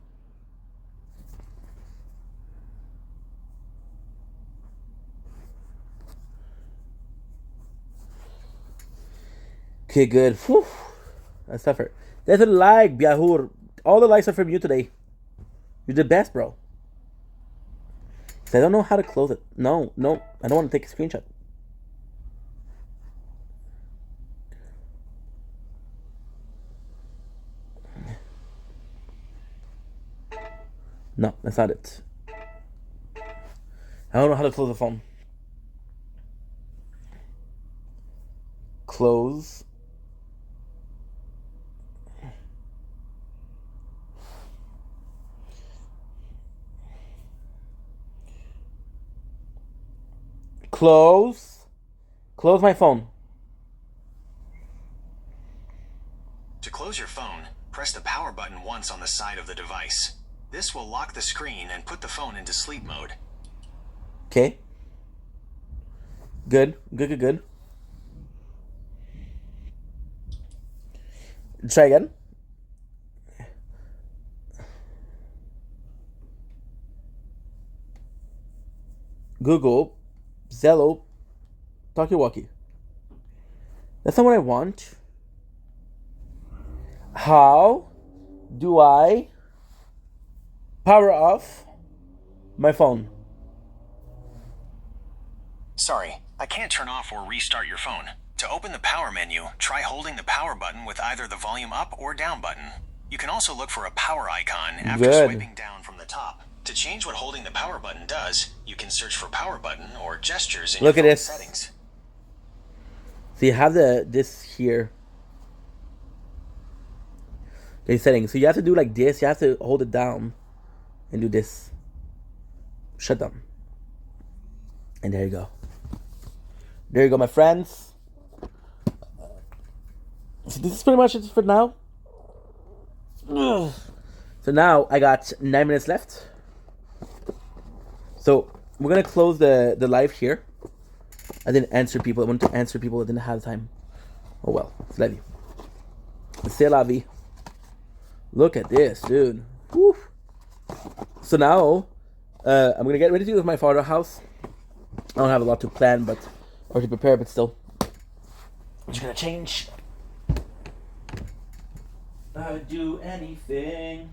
A: Okay, good. Whew. That's tougher. There's a like, Biahur. All the likes are from you today. You're the best, bro. I don't know how to close it. No. I don't want to take a screenshot. No, that's not it. I don't know how to close the phone. Close. Close. Close my phone.
L: To close your phone, press the power button once on the side of the device. This will lock the screen and put the phone into sleep mode.
A: Okay. Good. Try again. Google, Zello, talkie-walkie. That's not what I want. How do I power off my phone?
L: Sorry, I can't turn off or restart your phone. To open the power menu, try holding the power button with either the volume up or down button. You can also look for a power icon after swiping down from the top. To change what holding the power button does, you can search for power button or gestures in your phone settings.
A: So you have this here. The settings. So you have to do like this. You have to hold it down and do this. Shut down. And there you go. There you go, my friends. So this is pretty much it for now. Ugh. So now I got 9 minutes left. So we're gonna close the live here. I didn't answer people. I wanted to answer people that didn't have time. Oh well, it's la vie. C'est la vie. Look at this, dude. Woo. So now I'm gonna get ready to go to my father's house. I don't have a lot to plan, or to prepare, but still, I'm just gonna change. I would do anything.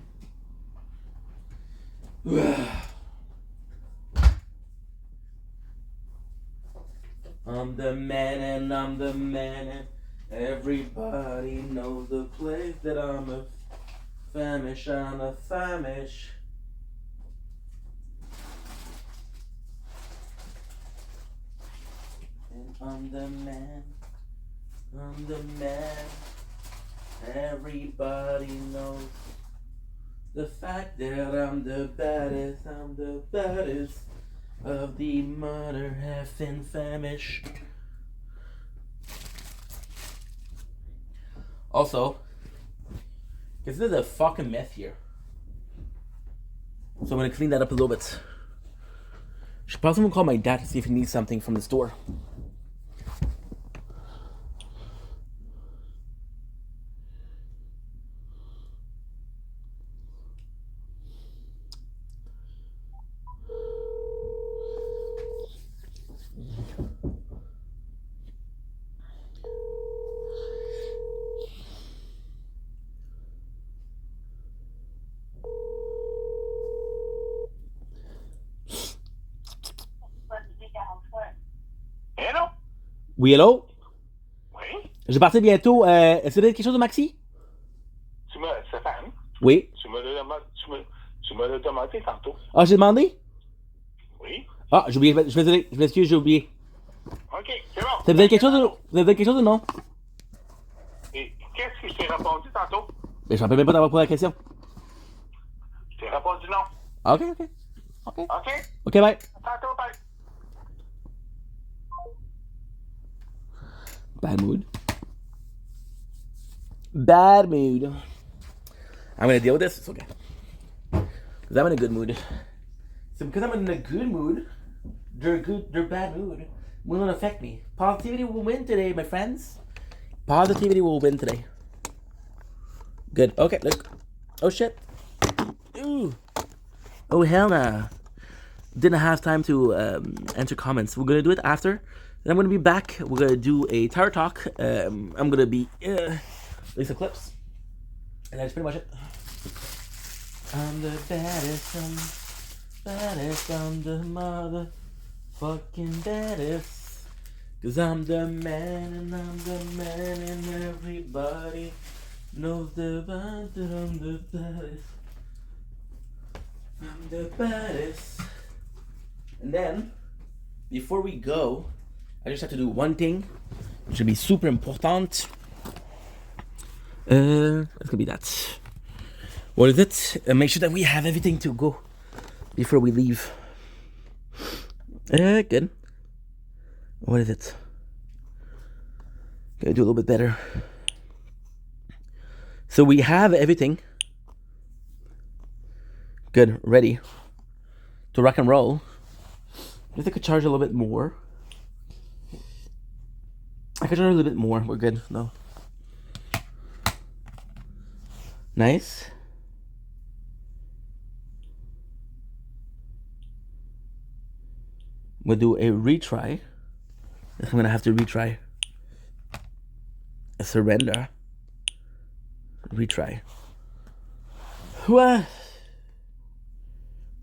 A: I'm the man and I'm the man and everybody knows the place that I'm a famish, I'm a famish. And I'm the man, I'm the man. Everybody knows the fact that I'm the baddest of the mother effing famish. Also, consider the fucking mess here. So I'm gonna clean that up a little bit. Should possibly call my dad to see if he needs something from the store.
J: Hello?
A: Oui, hello?
J: Oui?
A: Je vais partir bientôt. Est-ce que vous avez quelque chose de Maxi?
J: Stéphane?
A: Oui.
J: Tu me l'as demandé tantôt.
A: Ah, j'ai demandé?
J: Oui?
A: Ah, j'ai oublié. Je m'excuse, j'ai oublié.
J: OK, c'est bon.
A: Vous avez quelque chose ou non?
J: Et qu'est-ce que je t'ai répondu tantôt?
A: Mais je ne me rappelle même pas d'avoir posé la question.
J: Je t'ai répondu non.
A: Ok. Ok, bye.
J: Tantôt, bye.
A: Bad mood. Bad mood. I'm gonna deal with this. It's okay. Because I'm in a good mood. So because I'm in a good mood, their bad mood will not affect me. Positivity will win today, my friends. Positivity will win today. Good. Okay, look. Oh shit. Ooh. Oh hell nah. Didn't have time to answer comments. We're gonna do it after. Then I'm gonna be back. We're gonna do a tower talk. I'm gonna be leave some clips. And that's pretty much it. I'm the baddest, I'm the motherfucking baddest. Cause I'm the man and everybody knows the band that I'm the baddest. I'm the baddest. And then, before we go, I just have to do one thing, which will be super important. It's gonna be that. What is it? Make sure that we have everything to go before we leave. Good. What is it? Gotta do a little bit better. So we have everything. Good, ready to rock and roll. If I could charge a little bit more. I could charge a little bit more. We're good. No. Nice. We'll do a retry. I'm gonna have to retry. A surrender. Retry. What?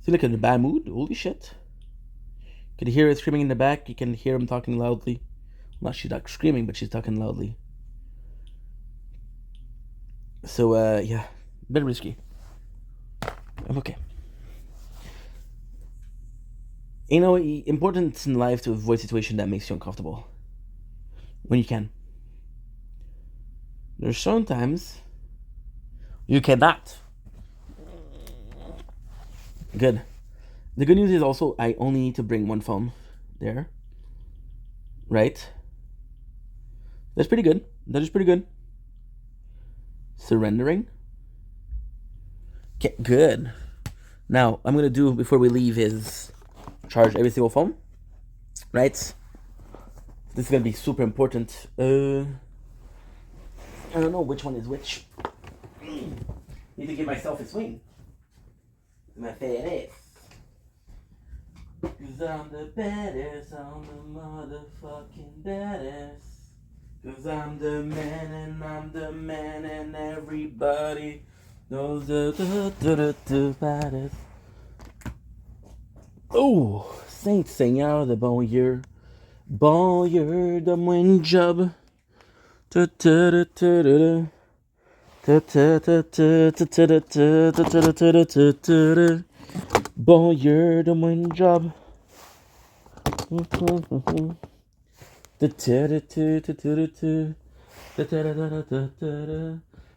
A: See, look in the bad mood. Holy shit. You can hear her screaming in the back. You can hear him talking loudly. Well, she's not screaming, but she's talking loudly. So, yeah. A bit risky. I'm okay. You know, important in life to avoid situation that makes you uncomfortable. When you can. There's certain times you cannot. Good. The good news is also I only need to bring one phone there. Right? That's pretty good. That is pretty good. Surrendering. Okay, good. Now, I'm gonna do before we leave is charge every single phone. Right? This is gonna be super important. I don't know which one is which. Need to give myself a swing. My favorite. Cause I'm the baddest, I'm the motherfucking baddest. Cause I'm the man and everybody knows the baddest. Oh, Saint Seigneur de bon Dieu, Bon, Dieu, donne-moi une job. Bon, Dieu, donne-moi une job.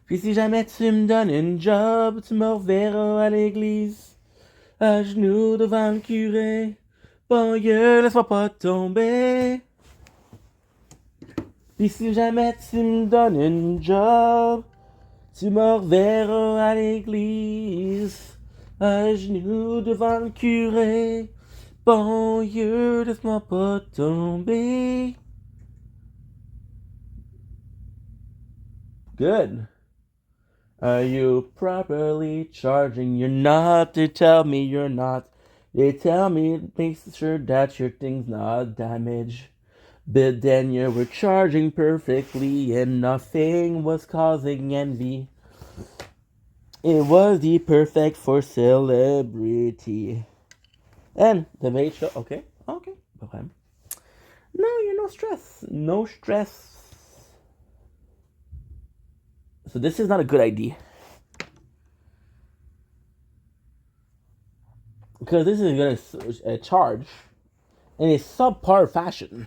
A: Puis si jamais tu me donnes une job, tu me reverras à l'église, à genoux devant le curé. Bon Dieu, laisse-moi pas tomber. Puis si jamais tu me donnes une job, tu me reverras à l'église, à genoux devant le curé. Bon Dieu, laisse-moi pas tomber. Good. Are you properly charging? You're not. They tell me you're not. They tell me make sure that your thing's not damaged. But then you were charging perfectly and nothing was causing envy. It was the perfect for celebrity. And the maid show. Okay. Okay. No, you're no stress. No stress. So this is not a good idea. Because this is going to charge in a subpar fashion.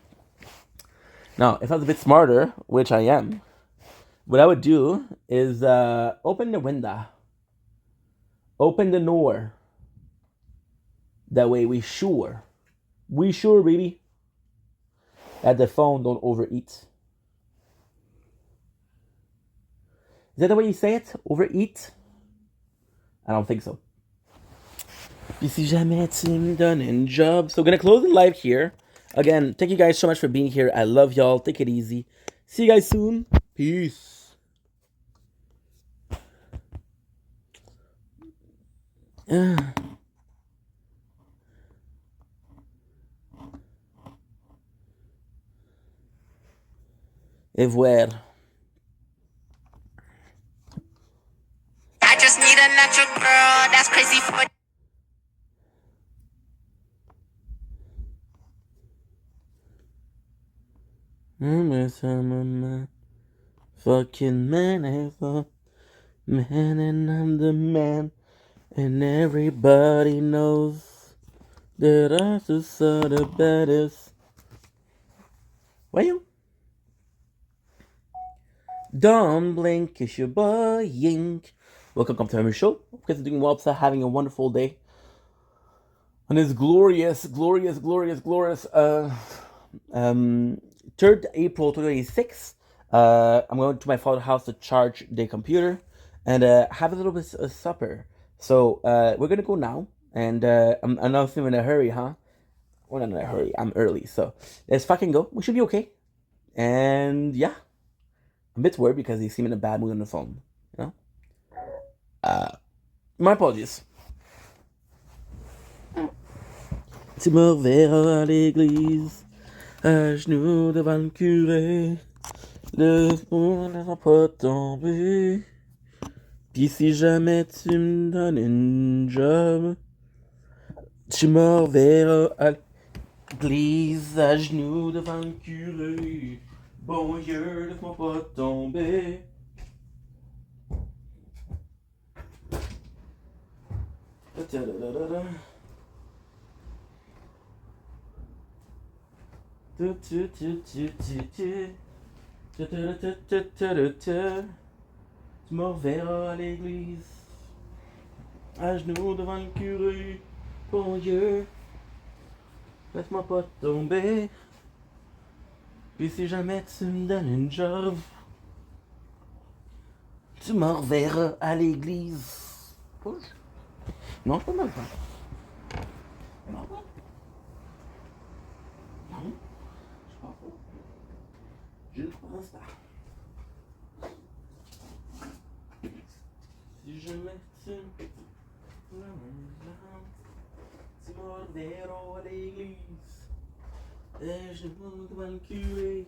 A: Now, if I was a bit smarter, which I am, what I would do is open the window. Open the door. That way we sure, baby, that the phone don't overeat. Is that the way you say it? Overeat? I don't think so. Puis si jamais tu me donnes une job. So, gonna close the live here. Again, thank you guys so much for being here. I love y'all. Take it easy. See you guys soon. Peace. Et voir.
M: I just need a natural girl that's crazy for.
A: Fucking man, man, and I'm the man, and everybody knows that I just are the baddest. Well, don't blink, it's your boy Yink. Welcome to my show. Hope you guys are doing well, having a wonderful day on this glorious 3rd April 2026. I'm going to my father's house to charge the computer and have a little bit of supper. So we're gonna go now, and I'm not in a hurry, huh? We're not in a hurry. I'm early, so let's fucking go. We should be okay. And yeah, I'm a bit worried because he seemed in a bad mood on the phone. You know. My apologies. Tu me verras à l'église, à genoux devant le curé. Le monde ne va pas tomber. Puis si jamais tu me donnes une job, tu me reverras à l'église, à genoux devant le curé. Bon Dieu, laisse-moi pas tomber. Tu me reverras à l'église, à genoux devant le curé. Bon Dieu, laisse-moi pas tomber. Puis si jamais tu me donnes une job, tu me reverras à l'église. Non, pas mal. Non, je pense pas. Je ne pense pas. Si jamais tu me reverras à l'église, et je me devant le curé.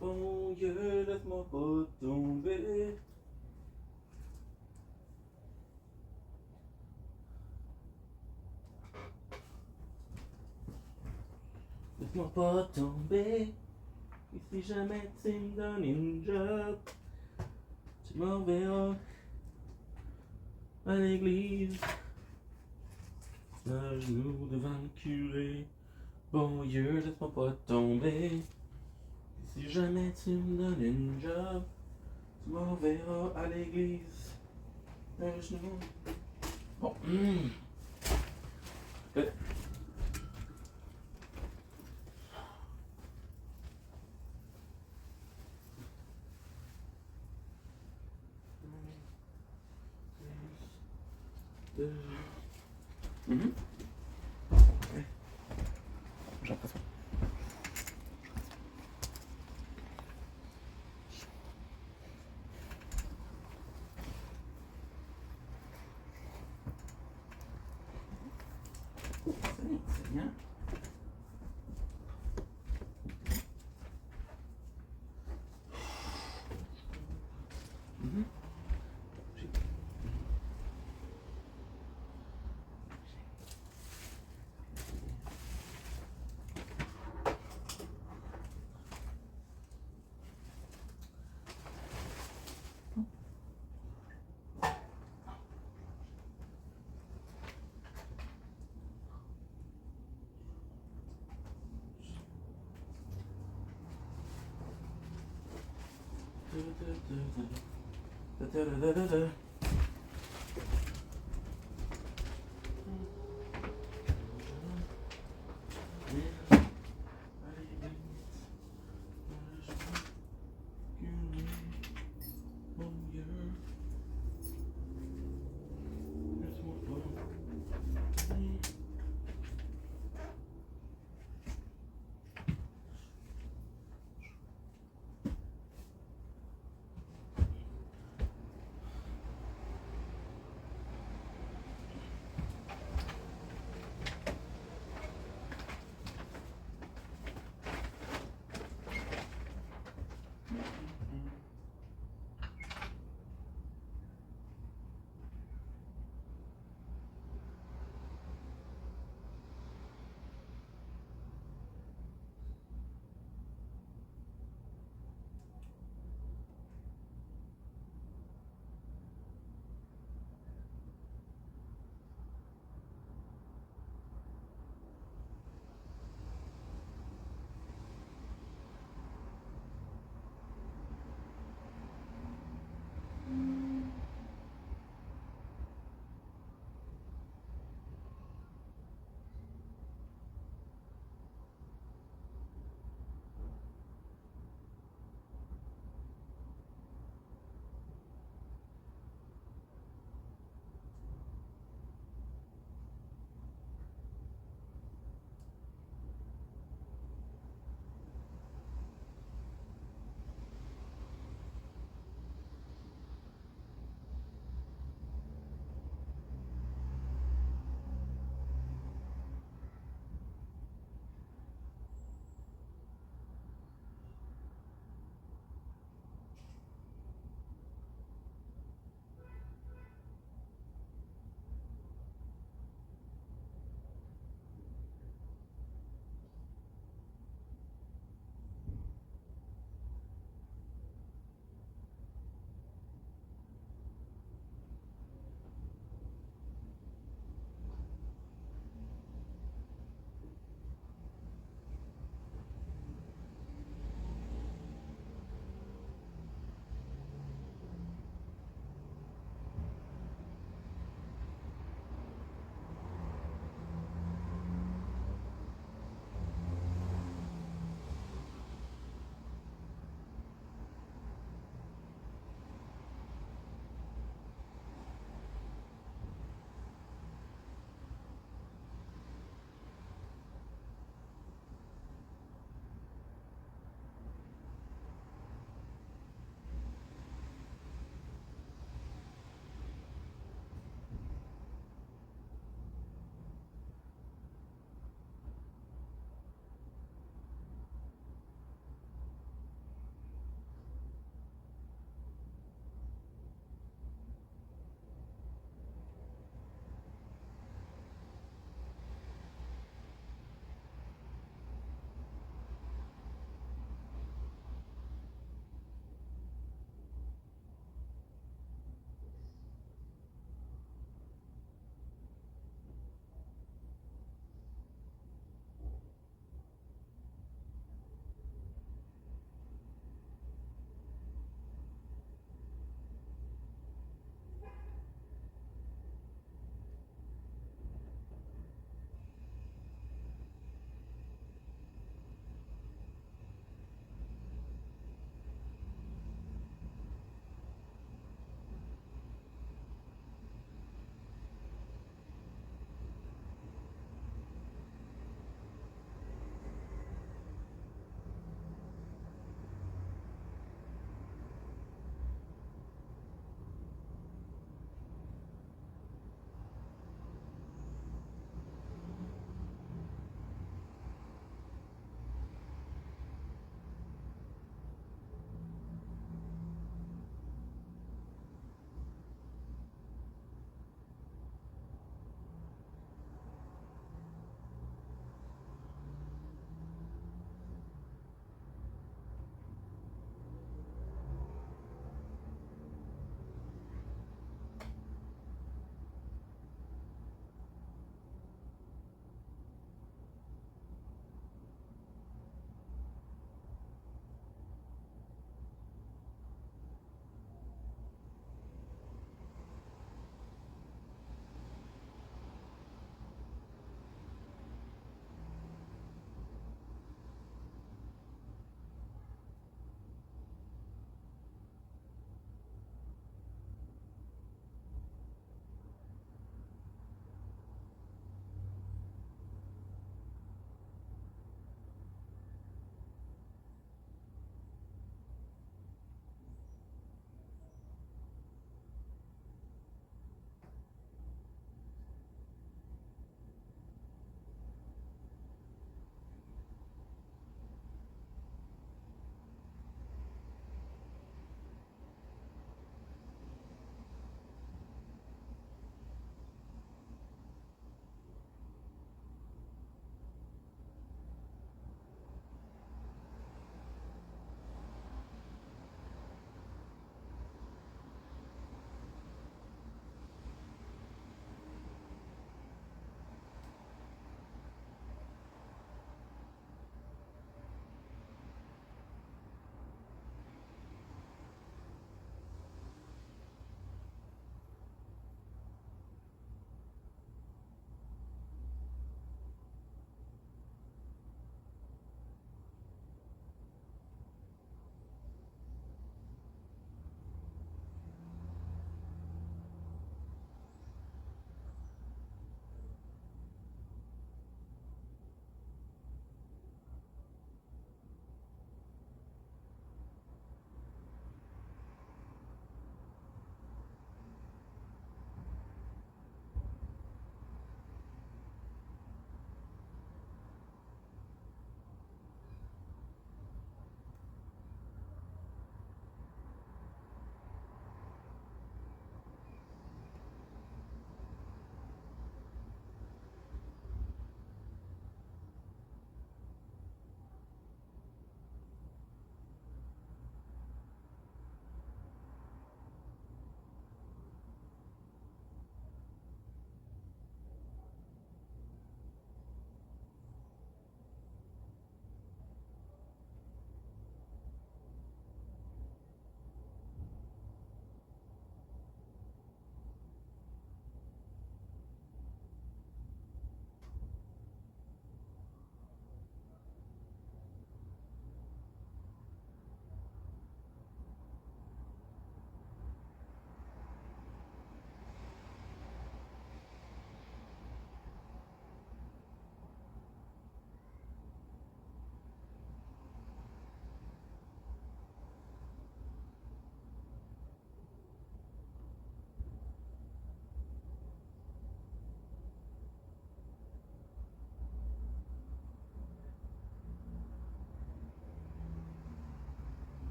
A: Bon Dieu, laisse-moi pas tomber. Laisse-moi pas tomber. Et si jamais tu me donnes une job, tu m'enverras à l'église, à genoux devant le curé. Bon Dieu, laisse-moi pas tomber. Et si jamais tu me donnes une job, tu m'enverras à l'église, à genoux. Bon. Good. Mhm. Ouais. J'ai l'impression. C'est bien. Mhm.